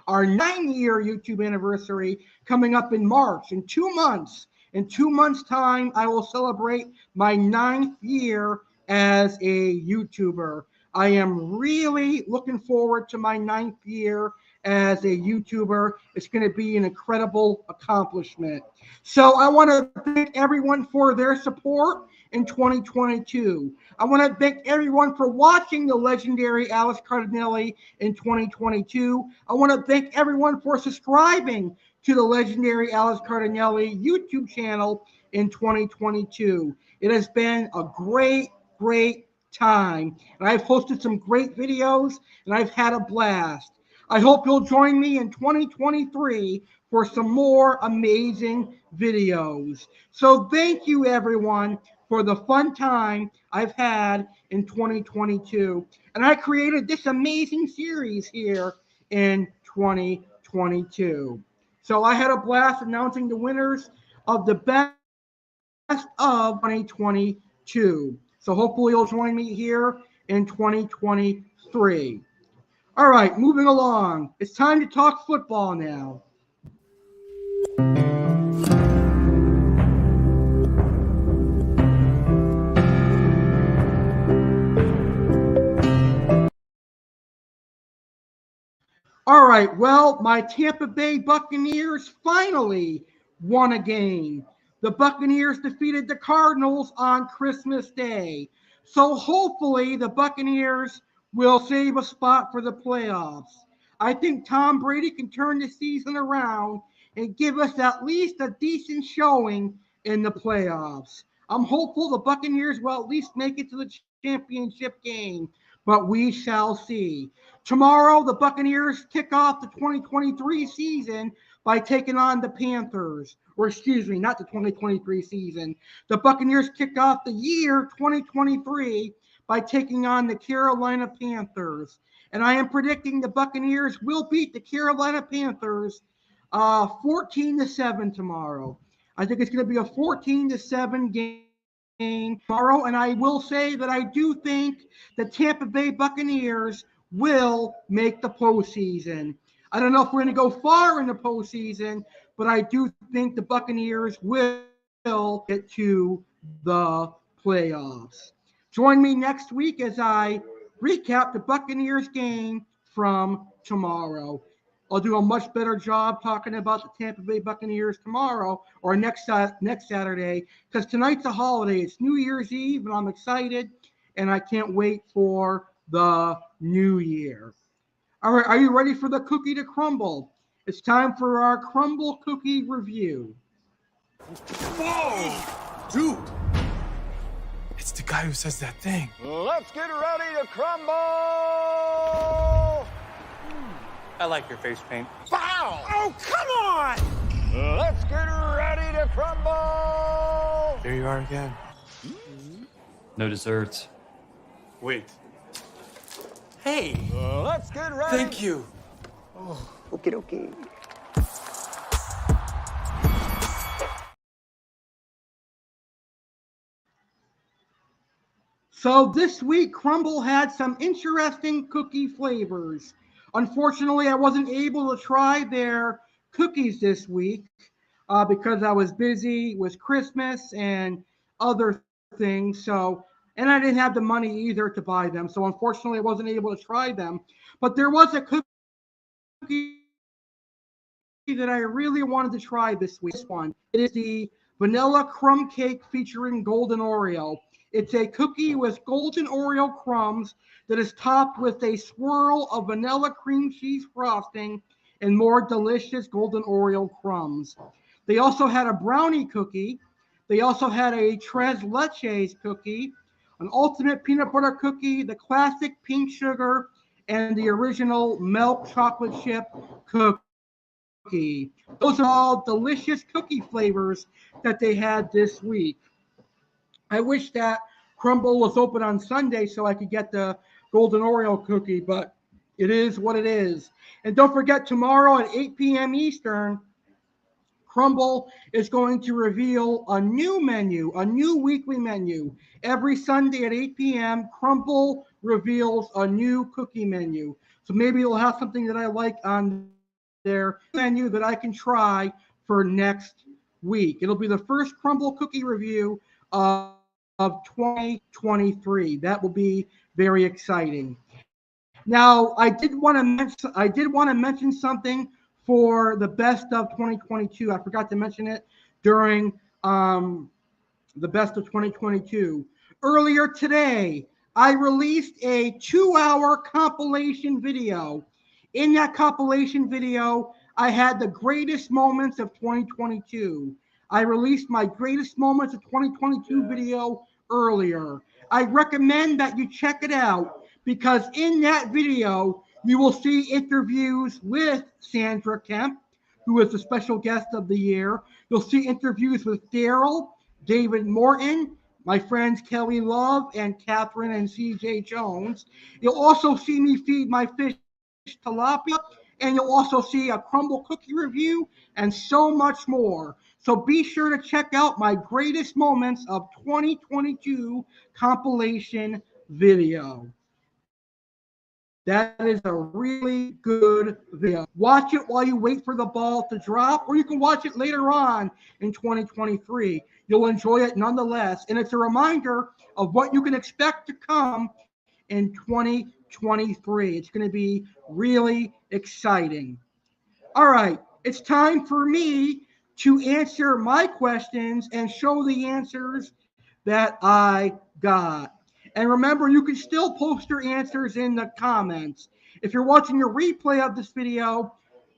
our 9-year YouTube anniversary coming up in March. In 2 months, in 2 months' time, I will celebrate my 9th year as a YouTuber. I am really looking forward to my 9th year as a YouTuber. It's going to be an incredible accomplishment. So I want to thank everyone for their support in 2022. I want to thank everyone for watching the Legendary Alex Cardinale in 2022. I want to thank everyone for subscribing to the Legendary Alex Cardinale YouTube channel in 2022. It has been a great, great time, and I've hosted some great videos, and I've had a blast. I hope you'll join me in 2023 for some more amazing videos. So thank you, everyone, for the fun time I've had in 2022. And I created this amazing series here in 2022. So I had a blast announcing the winners of the best of 2022. So hopefully you'll join me here in 2023. All right, moving along. It's time to talk football now. All right, well, my Tampa Bay Buccaneers finally won a game. The Buccaneers defeated the Cardinals on Christmas Day. So hopefully the Buccaneers will save a spot for the playoffs. I think Tom Brady can turn the season around and give us at least a decent showing in the playoffs. I'm hopeful the Buccaneers will at least make it to the championship game, but we shall see. Tomorrow, the Buccaneers kick off the 2023 season by taking on the Panthers. Or excuse me, not the 2023 season. The Buccaneers kick off the year 2023 by taking on the Carolina Panthers. And I am predicting the Buccaneers will beat the Carolina Panthers 14-7 tomorrow. I think it's going to be a 14-7 game tomorrow, and I will say that I do think the Tampa Bay Buccaneers will make the postseason. I don't know if we're going to go far in the postseason, but I do think the Buccaneers will get to the playoffs. Join me next week as I recap the Buccaneers game from tomorrow. I'll do a much better job talking about the Tampa Bay Buccaneers tomorrow or next Saturday, because tonight's a holiday. It's New Year's Eve, and I'm excited, and I can't wait for the new year. All right, are you ready for the cookie to crumble? It's time for our crumble cookie review. Whoa! Dude! It's the guy who says that thing. Let's get ready to crumble! I like your face paint. Wow! Oh, come on! Let's get ready to crumble! There you are again. No desserts. Wait. Hey! Let's get ready. Thank you. Okie dokie. So this week, Crumble had some interesting cookie flavors. Unfortunately, I wasn't able to try their cookies this week because I was busy with Christmas and other things. And I didn't have the money either to buy them. So unfortunately, I wasn't able to try them. But there was a cookie that I really wanted to try this week. This one. It is the vanilla crumb cake featuring golden Oreo. It's a cookie with golden Oreo crumbs that is topped with a swirl of vanilla cream cheese frosting and more delicious golden Oreo crumbs. They also had a brownie cookie. They also had a tres leches cookie, an ultimate peanut butter cookie, the classic pink sugar, and the original milk chocolate chip cookie. Those are all delicious cookie flavors that they had this week. I wish that Crumble was open on Sunday so I could get the golden Oreo cookie, but it is what it is. And don't forget, tomorrow at 8 p.m. Eastern, Crumble is going to reveal a new menu, a new weekly menu. Every Sunday at 8 p.m., Crumble reveals a new cookie menu. So maybe it'll have something that I like on their menu that I can try for next week. It'll be the first crumble cookie review of 2023. That will be very exciting. Now, I did want to mention something for the best of 2022. I forgot to mention it during the best of 2022. Earlier today, I released a 2-hour compilation video. In that compilation video, I had the greatest moments of 2022. I released my greatest moments of 2022 video earlier. I recommend that you check it out because in that video, you will see interviews with Sandra Kemp, who is the special guest of the year. You'll see interviews with Daryl, David Morton, my friends Kelly Love and Catherine and CJ Jones. You'll also see me feed my fish tilapia, and you'll also see a crumble cookie review and so much more. So be sure to check out my greatest moments of 2022 compilation video. That is a really good video. Watch it while you wait for the ball to drop, or you can watch it later on in 2023. You'll enjoy it nonetheless. And it's a reminder of what you can expect to come in 2023. It's going to be really exciting. All right, it's time for me to answer my questions and show the answers that I got. And remember, you can still post your answers in the comments. If you're watching a replay of this video,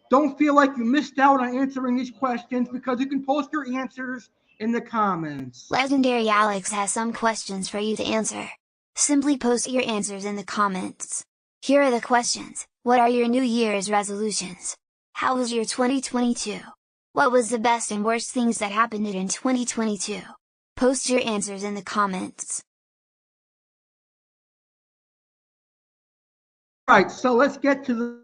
don't feel like you missed out on answering these questions because you can post your answers in the comments. Legendary Alex has some questions for you to answer. Simply post your answers in the comments. Here are the questions. What are your New Year's resolutions? How was your 2022? What was the best and worst things that happened in 2022? Post your answers in the comments. All right, so let's get to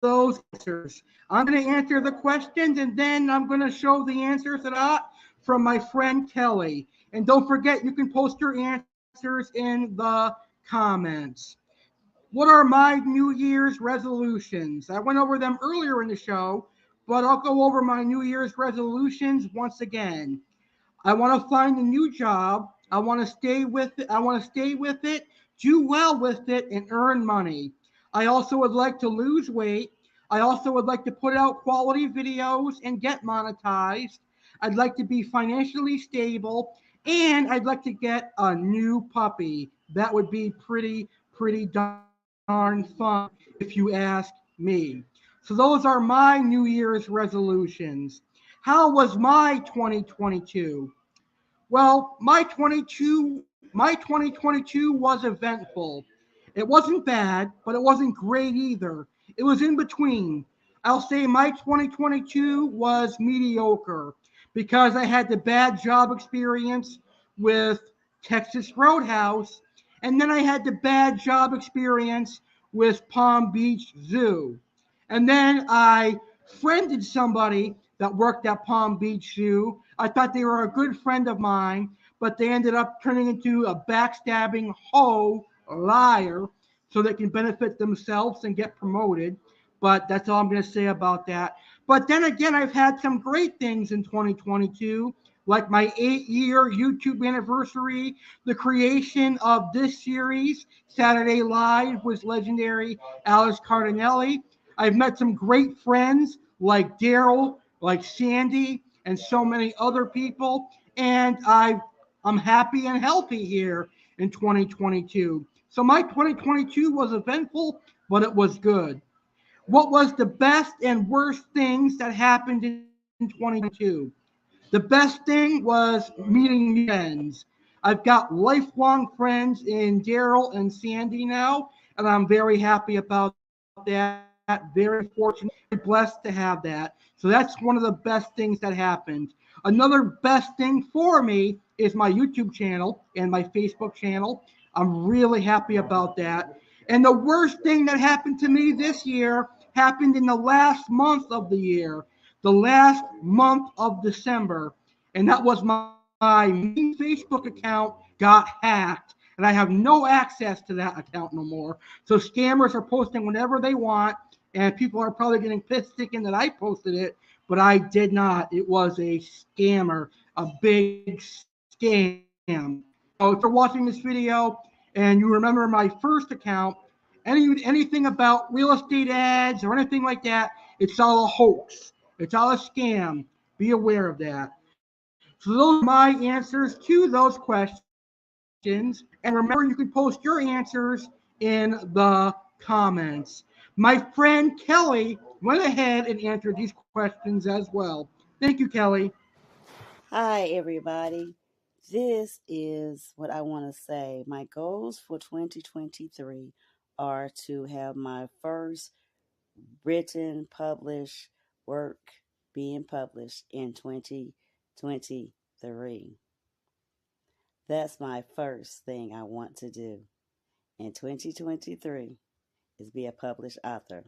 those answers. I'm going to answer the questions and then I'm going to show the answers that I got from my friend Kelly. And don't forget, you can post your answers in the comments. What are my New Year's resolutions? I went over them earlier in the show, but I'll go over my New Year's resolutions once again. I want to find a new job. I want to stay with it. Do well with it, and earn money. I also would like to lose weight. I also would like to put out quality videos and get monetized. I'd like to be financially stable, and I'd like to get a new puppy. That would be pretty darn fun if you ask me. So those are my New Year's resolutions. How was my 2022? Well, my 2022 was eventful. It wasn't bad, but it wasn't great either. It was in between. I'll say my 2022 was mediocre because I had the bad job experience with Texas Roadhouse, and then I had the bad job experience with Palm Beach Zoo. And then I friended somebody that worked at Palm Beach Zoo. I thought they were a good friend of mine, but they ended up turning into a backstabbing liar so they can benefit themselves and get promoted. But that's all I'm going to say about that. But then again, I've had some great things in 2022, like my 8-year YouTube anniversary, the creation of this series, Saturday Live with Legendary Alex Cardinale. I've met some great friends like Daryl, like Sandy, and so many other people. And I'm happy and healthy here in 2022. So my 2022 was eventful, but it was good. What was the best and worst things that happened in 2022? The best thing was meeting new friends. I've got lifelong friends in Daryl and Sandy now, and I'm very happy about that. Very fortunate, blessed to have that. So that's one of the best things that happened. Another best thing for me is my YouTube channel and my Facebook channel. I'm really happy about that. And the worst thing that happened to me this year happened in the last month of the year, the last month of December. And that was my main Facebook account got hacked. and I have no access to that account no more. So scammers are posting whenever they want, and people are probably getting pissed thinking that I posted it, but I did not. It was a scammer, a big scam. So if you're watching this video and you remember my first account, anything about real estate ads or anything like that, it's all a hoax. It's all a scam. Be aware of that. So those are my answers to those questions. And remember, you can post your answers in the comments. My friend Kelly went ahead and answered these questions as well. Thank you, Kelly. Hi, everybody. This is what I want to say. My goals for 2023 are to have my first written, published work being published in 2023. That's my first thing I want to do in 2023 is be a published author.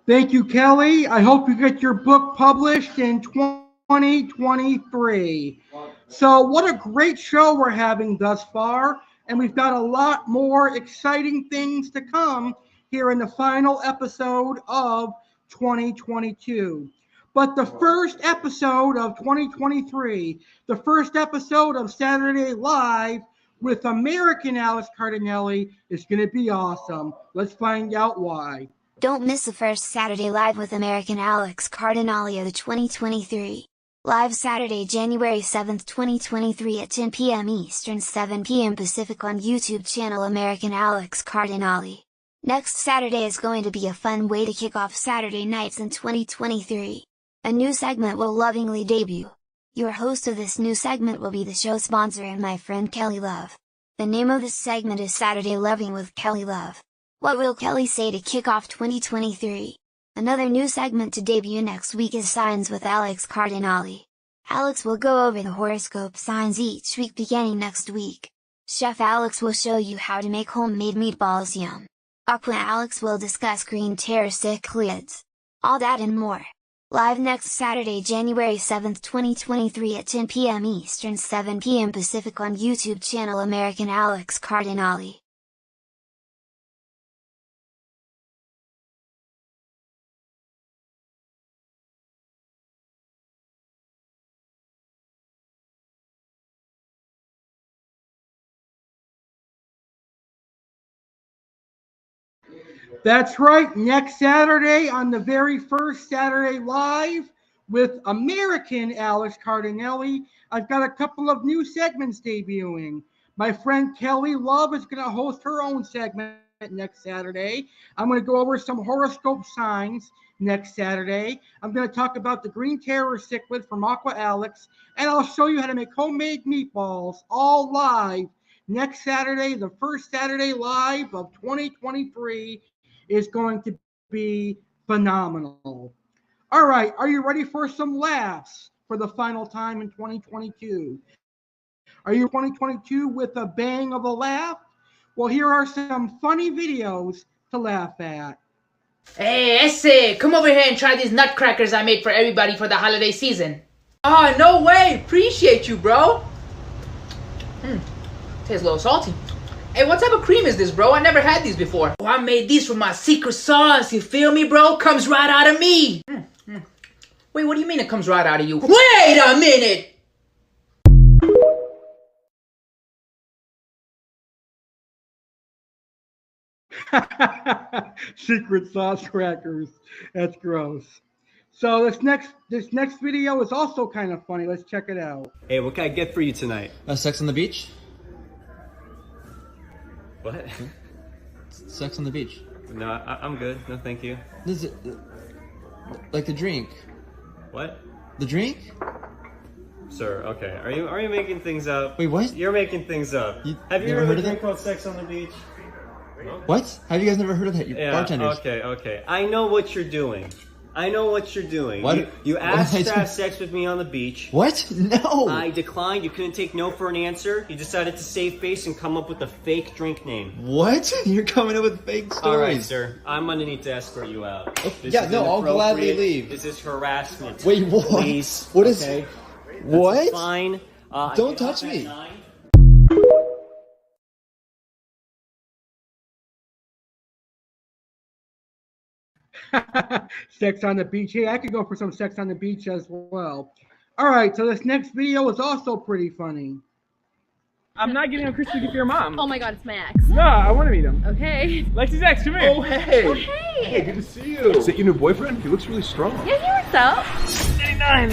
Thank you, Kelly. I hope you get your book published in 2023. So what a great show we're having thus far, and we've got a lot more exciting things to come here in the final episode of 2022. But the first episode of 2023, the first episode of Saturday Live with American Alex Cardinale is going to be awesome. Let's find out why. Don't miss the first Saturday Live with American Alex Cardinale of the 2023. Live Saturday, January 7th, 2023 at 10 p.m. Eastern, 7 p.m. Pacific on YouTube channel American Alex Cardinale. Next Saturday is going to be a fun way to kick off Saturday nights in 2023. A new segment will lovingly debut. Your host of this new segment will be the show sponsor and my friend Kelly Love. The name of this segment is Saturday Loving with Kelly Love. What will Kelly say to kick off 2023? Another new segment to debut next week is Signs with Alex Cardinale. Alex will go over the horoscope signs each week beginning next week. Chef Alex will show you how to make homemade meatballs yum. Aqua Alex will discuss green terror cichlids. All that and more. Live next Saturday, January 7th, 2023 at 10 p.m. Eastern, 7 p.m. Pacific on YouTube channel American Alex Cardinale. That's right, next Saturday on the very first Saturday Live with American Alex Cardinale, I've got a couple of new segments debuting. My friend Kelly Love is going to host her own segment next Saturday. I'm going to go over some horoscope signs next Saturday. I'm going to talk about the green terror cichlid from Aqua Alex, and I'll show you how to make homemade meatballs all live next Saturday, the first Saturday Live of 2023. Is going to be phenomenal. All right, are you ready for some laughs for the final time in 2022? Are you 2022 with a bang of a laugh? Well, here are some funny videos to laugh at. Hey, A.C.E, come over here and try these nutcrackers I made for everybody for the holiday season. Oh, no way. Appreciate you, bro. Tastes a little salty. Hey, what type of cream is this, bro? I never had these before. Oh, I made these for my secret sauce. You feel me, bro? Comes right out of me. Wait, what do you mean it comes right out of you? Wait a minute! Secret sauce crackers. That's gross. So this next video is also kind of funny. Let's check it out. Hey, what can I get for you tonight? Sex on the beach? What? Sex on the beach. No, I'm good. No, thank you. This is, like the drink. What? The drink? Sir, okay. Are you making things up? Wait, what? You're making things up. Have you never heard heard of of a drink that? called Sex on the Beach? What? Have you guys never heard of that? You Yeah, bartenders. okay. I know what you're doing. I know what you're doing. What? You asked to have sex with me on the beach. What? No. I declined. You couldn't take no for an answer. You decided to save face and come up with a fake drink name. What? You're coming up with fake stories. All right, sir. I'm gonna need to escort you out. Yeah, no, I'll gladly leave. This is harassment. Wait, what? Please. What is? Okay? What? That's fine. Don't touch me. Sex on the beach. Hey, I could go for some sex on the beach as well. All right, so this next video is also pretty funny. I'm not getting a Christmas gift for your mom. Oh my god, it's my ex. No, I want to meet him. Okay. Lexi's ex, come here. Oh, hey. Oh, hey. Hey, good to see you. Is that your new boyfriend? He looks really strong. Yeah, he works out. 99.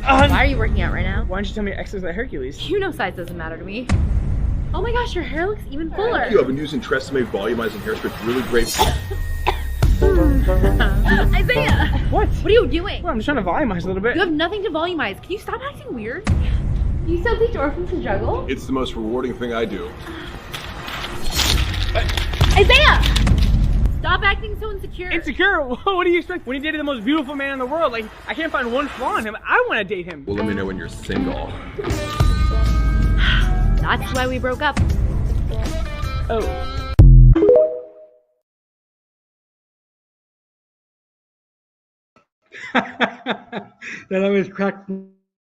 Why are you working out right now? Why don't you tell me your ex is a Hercules? You know size doesn't matter to me. Oh my gosh, your hair looks even fuller. Thank you. I've been using Tresemme volumizing hairspray. It's really great. Isaiah! What? What are you doing? Well, I'm just trying to volumize a little bit. You have nothing to volumize. Can you stop acting weird? You still teach orphans to juggle? It's the most rewarding thing I do. Isaiah! Stop acting so insecure. Insecure? What do you expect? When he dated the most beautiful man in the world, like, I can't find one flaw in him. I want to date him. Well, let me know when you're single. That's why we broke up. Oh. That always cracks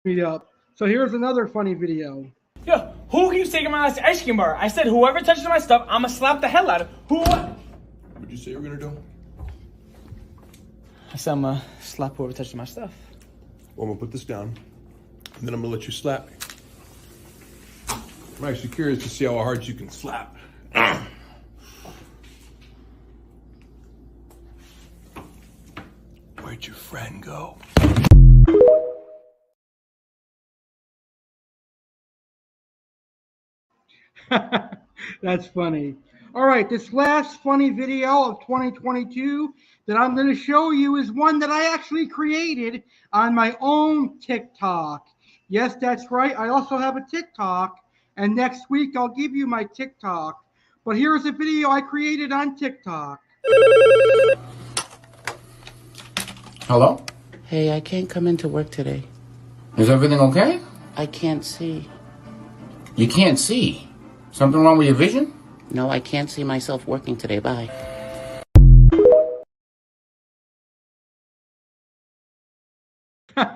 me up. So here's another funny video. Yo, who keeps taking my last ice cream bar? I said whoever touches my stuff, I'ma slap the hell out of. Who? What'd you say you were gonna do? I said I'ma slap whoever touches my stuff. Well, I'm gonna put this down, and then I'm gonna let you slap me. I'm actually curious to see how hard you can slap. Where'd your friend go? That's funny. All right, this last funny video of 2022 that I'm going to show you is one that I actually created on my own TikTok. Yes, that's right. I also have a TikTok, and next week I'll give you my TikTok. But here's a video I created on TikTok. Hello? Hey, I can't come into work today. Is everything okay? I can't see. You can't see? Something wrong with your vision? No, I can't see myself working today. Bye. I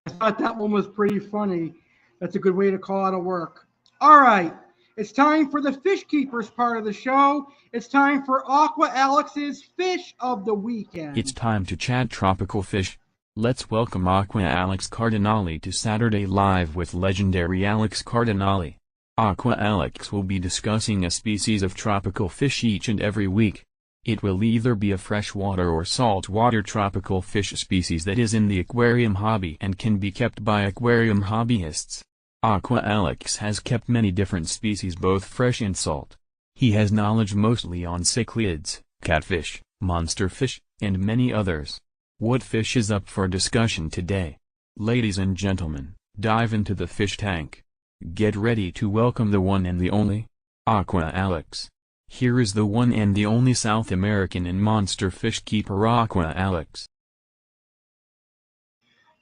thought that one was pretty funny. That's a good way to call out of work. All right. It's time for the Fish Keepers part of the show. It's time for Aqua Alex's Fish of the Weekend. It's time to chat tropical fish. Let's welcome Aqua Alex Cardinale to Saturday Live with Legendary Alex Cardinale. Aqua Alex will be discussing a species of tropical fish each and every week. It will either be a freshwater or saltwater tropical fish species that is in the aquarium hobby and can be kept by aquarium hobbyists. Aqua Alex has kept many different species both fresh and salt. He has knowledge mostly on cichlids, catfish, monster fish, and many others. What fish is up for discussion today? Ladies and gentlemen, dive into the fish tank. Get ready to welcome the one and the only, Aqua Alex. Here is the one and the only South American and monster fish keeper Aqua Alex.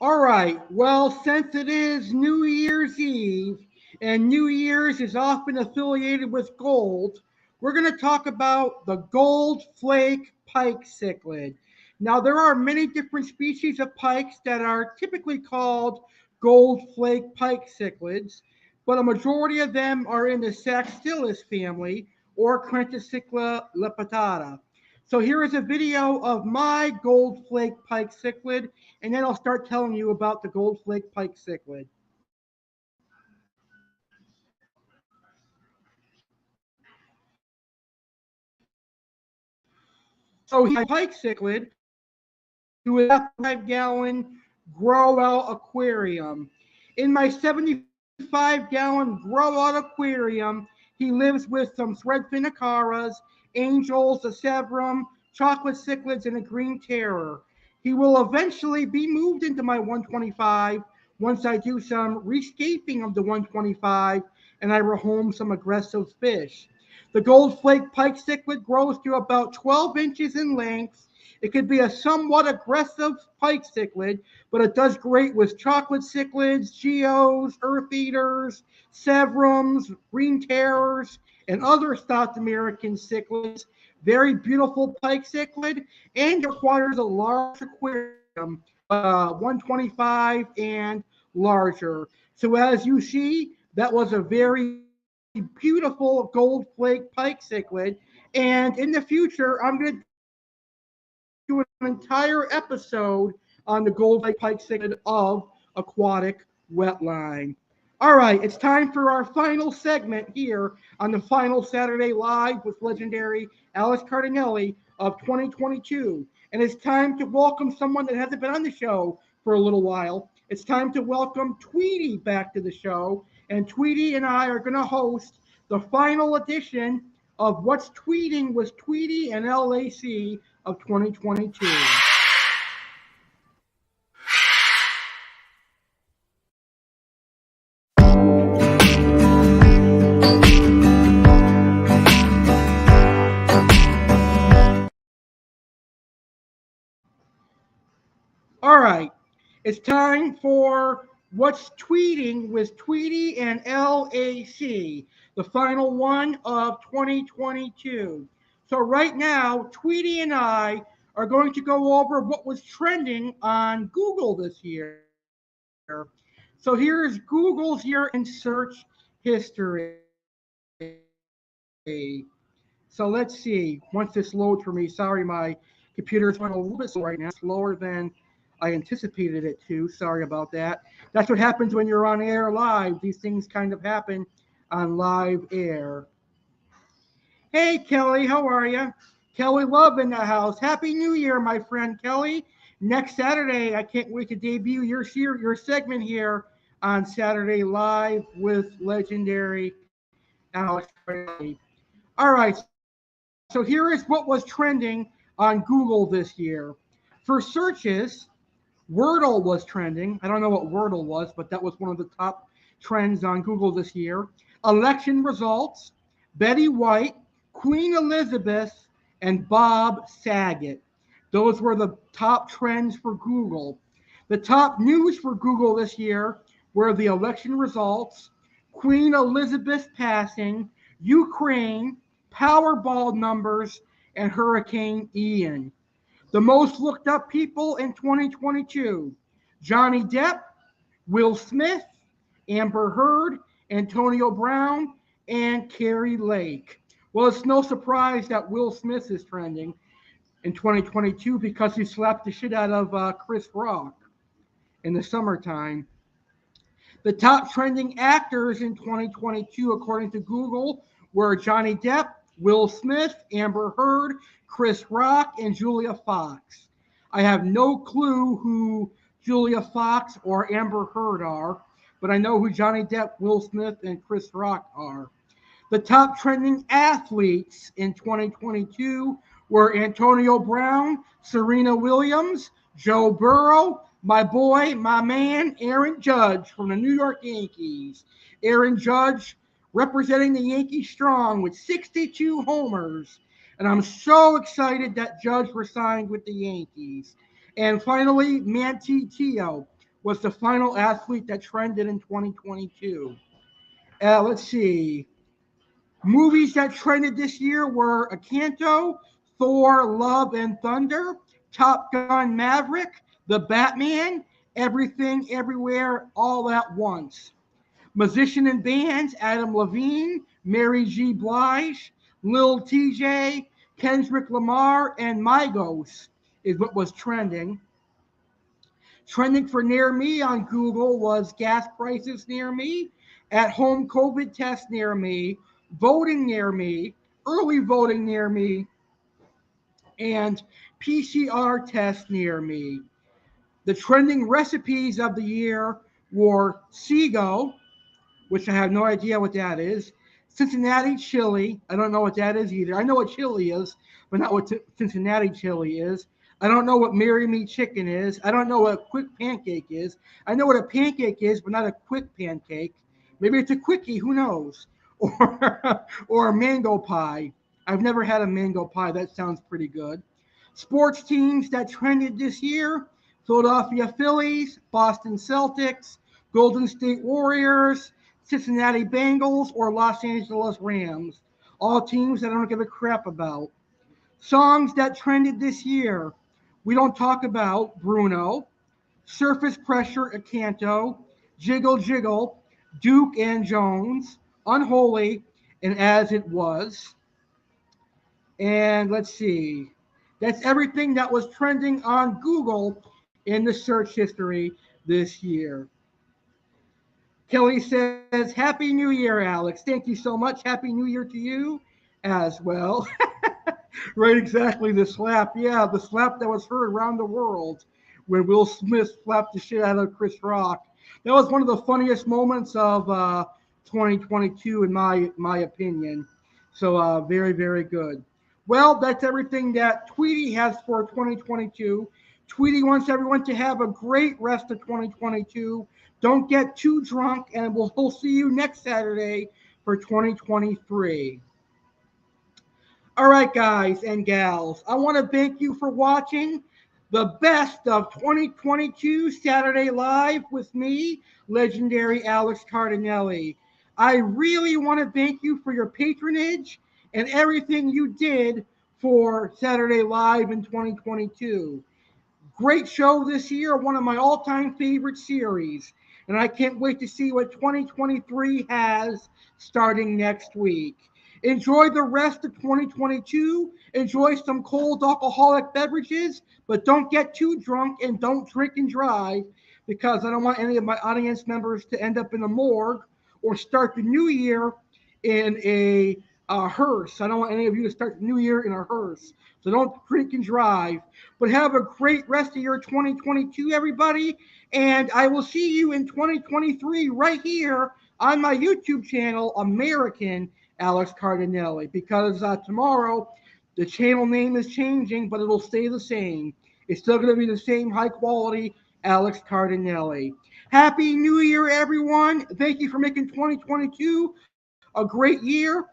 All right, well, since it is New Year's Eve, and New Year's is often affiliated with gold, we're going to talk about the goldflake pike cichlid. Now, there are many different species of pikes that are typically called goldflake pike cichlids, but a majority of them are in the Saxtilis family, or Crentacicla lepidata. So here is a video of my goldflake pike cichlid, and then I'll start telling you about the goldflake pike cichlid. So my pike cichlid, who is a 5-gallon grow-out aquarium. In my 75-gallon grow-out aquarium, he lives with some threadfin acaras, angels, a sevrum, chocolate cichlids, and a green terror. He will eventually be moved into my 125 once I do some rescaping of the 125 and I rehome some aggressive fish. The gold flake pike cichlid grows to about 12 inches in length. It could be a somewhat aggressive pike cichlid, but it does great with chocolate cichlids, geos, earth eaters, severums, green terrors, and other South American cichlids. Very beautiful pike cichlid, and requires a large aquarium, 125 and larger. So as you see, that was a very beautiful gold flake pike cichlid. And in the future, I'm going to do an entire episode on the gold flake pike cichlid of aquatic wetline. All right, it's time for our final segment here on the final Saturday Live with Legendary Alex Cardinale of 2022. And it's time to welcome someone that hasn't been on the show for a little while. It's time to welcome Tweety back to the show. And Tweety and I are going to host the final edition of What's Tweeting with Tweety and A.C.E. of 2022. All right, it's time for What's Tweeting with Tweety and A.C.E., the final one of 2022. So right now, Tweety and I are going to go over what was trending on Google this year. So here's Google's year in search history. So let's see, once this loads for me, sorry, my computer's running a little bit slow right now, slower than I anticipated it to. Sorry about that. That's what happens when you're on air live. These things kind of happen on live air. Hey, Kelly, how are you? Kelly Love in the house. Happy New Year, my friend Kelly. Next Saturday, I can't wait to debut your segment here on Saturday Live with Legendary Alex Cardinale. All right, so here is what was trending on Google this year. For searches, Wordle was trending. I don't know what Wordle was, but that was one of the top trends on Google this year. Election results, Betty White, Queen Elizabeth, and Bob Saget. Those were the top trends for Google. The top news for Google this year were the election results, Queen Elizabeth passing, Ukraine, Powerball numbers, and Hurricane Ian. The most looked up people in 2022, Johnny Depp, Will Smith, Amber Heard, Antonio Brown, and Carrie Lake. Well, it's no surprise that Will Smith is trending in 2022 because he slapped the shit out of Chris Rock in the summertime. The top trending actors in 2022, according to Google, were Johnny Depp, Will Smith, Amber Heard, Chris Rock, and Julia Fox. I have no clue who Julia Fox or Amber Heard are, but I know who Johnny Depp, Will Smith, and Chris Rock are. The top trending athletes in 2022 were Antonio Brown, Serena Williams, Joe Burrow, my boy, my man, Aaron Judge from the New York Yankees. Aaron Judge representing the Yankees strong with 62 homers. And I'm so excited that Judge resigned with the Yankees. And finally, Manti Te'o was the final athlete that trended in 2022. Let's see. Movies that trended this year were Encanto, Thor, Love and Thunder, Top Gun Maverick, The Batman, Everything, Everywhere, All at Once. Musician and bands, Adam Levine, Mary J. Blige, Lil TJ, Kendrick Lamar, and Migos is what was trending. Trending for near me on Google was gas prices near me, at-home COVID test near me, voting near me, early voting near me, and PCR test near me. The trending recipes of the year were Seago, which I have no idea what that is, Cincinnati chili, I don't know what that is either. I know what chili is, but not what Cincinnati chili is. I don't know what Marry Me Chicken is. I don't know what a quick pancake is. I know what a pancake is, but not a quick pancake. Maybe it's a quickie, who knows? or mango pie. I've never had a mango pie. That sounds pretty good. Sports teams that trended this year: Philadelphia Phillies, Boston Celtics, Golden State Warriors, Cincinnati Bengals, or Los Angeles Rams. All teams that I don't give a crap about. Songs that trended this year: We Don't Talk About, Bruno, Surface Pressure, Acanto, Jiggle Jiggle, Duke and Jones, Unholy, and As It Was. And let's see. That's everything that was trending on Google in the search history this year. Kelly says, Happy New Year, Alex. Thank you so much. Happy New Year to you as well. Right, exactly. The slap. Yeah, the slap that was heard around the world when Will Smith slapped the shit out of Chris Rock. That was one of the funniest moments of 2022, in my opinion. So very, very good. Well, that's everything that Tweety has for 2022. Tweety wants everyone to have a great rest of 2022. Don't get too drunk, and we'll see you next Saturday for 2023. All right, guys and gals, I want to thank you for watching the best of 2022 Saturday Live with me, Legendary Alex Cardinale. I really want to thank you for your patronage and everything you did for Saturday Live in 2022. Great show this year, one of my all-time favorite series, and I can't wait to see what 2023 has starting next week. Enjoy the rest of 2022. Enjoy some cold alcoholic beverages, but don't get too drunk and don't drink and drive, because I don't want any of my audience members to end up in a morgue or start the new year in a hearse. I don't want any of you to start the new year in a hearse. So don't drink and drive. But have a great rest of your 2022, everybody. And I will see you in 2023 right here on my YouTube channel, American Alex Cardinale, because tomorrow the channel name is changing, but it'll stay the same. It's still going to be the same high quality Alex Cardinale. Happy New Year, everyone. Thank you for making 2022 a great year,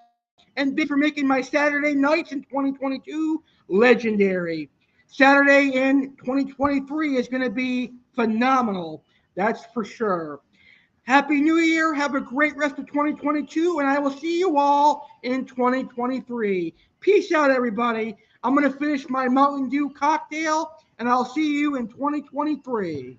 and thank you for making my Saturday nights in 2022 legendary. Saturday in 2023 is going to be phenomenal. That's for sure. Happy New Year. Have a great rest of 2022, and I will see you all in 2023. Peace out, everybody. I'm going to finish my Mountain Dew cocktail, and I'll see you in 2023.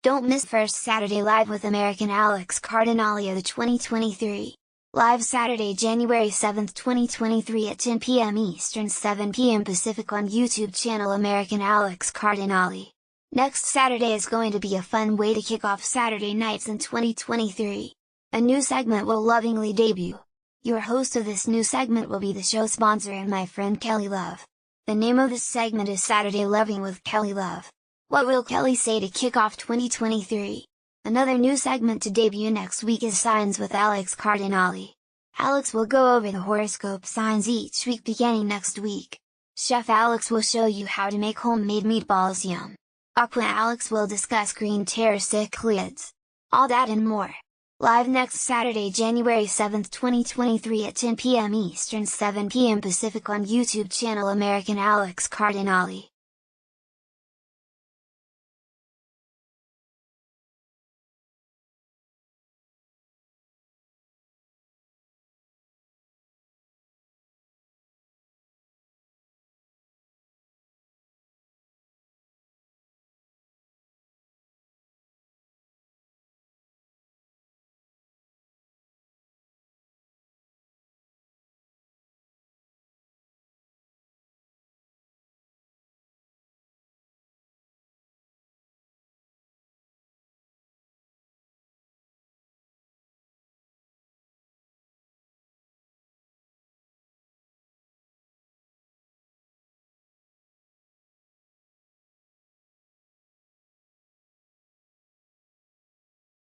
Don't miss First Saturday Live with American Alex Cardinale of the 2023. Live Saturday, January 7th, 2023 at 10 p.m. Eastern, 7 p.m. Pacific on YouTube channel American Alex Cardinale. Next Saturday is going to be a fun way to kick off Saturday nights in 2023. A new segment will lovingly debut. Your host of this new segment will be the show sponsor and my friend Kelly Love. The name of this segment is Saturday Loving with Kelly Love. What will Kelly say to kick off 2023? Another new segment to debut next week is Signs with Alex Cardinale. Alex will go over the horoscope signs each week beginning next week. Chef Alex will show you how to make homemade meatballs yum. Aqua Alex will discuss green terror cichlids. All that and more. Live next Saturday, January 7th, 2023 at 10 p.m. Eastern, 7 p.m. Pacific on YouTube channel American Alex Cardinale.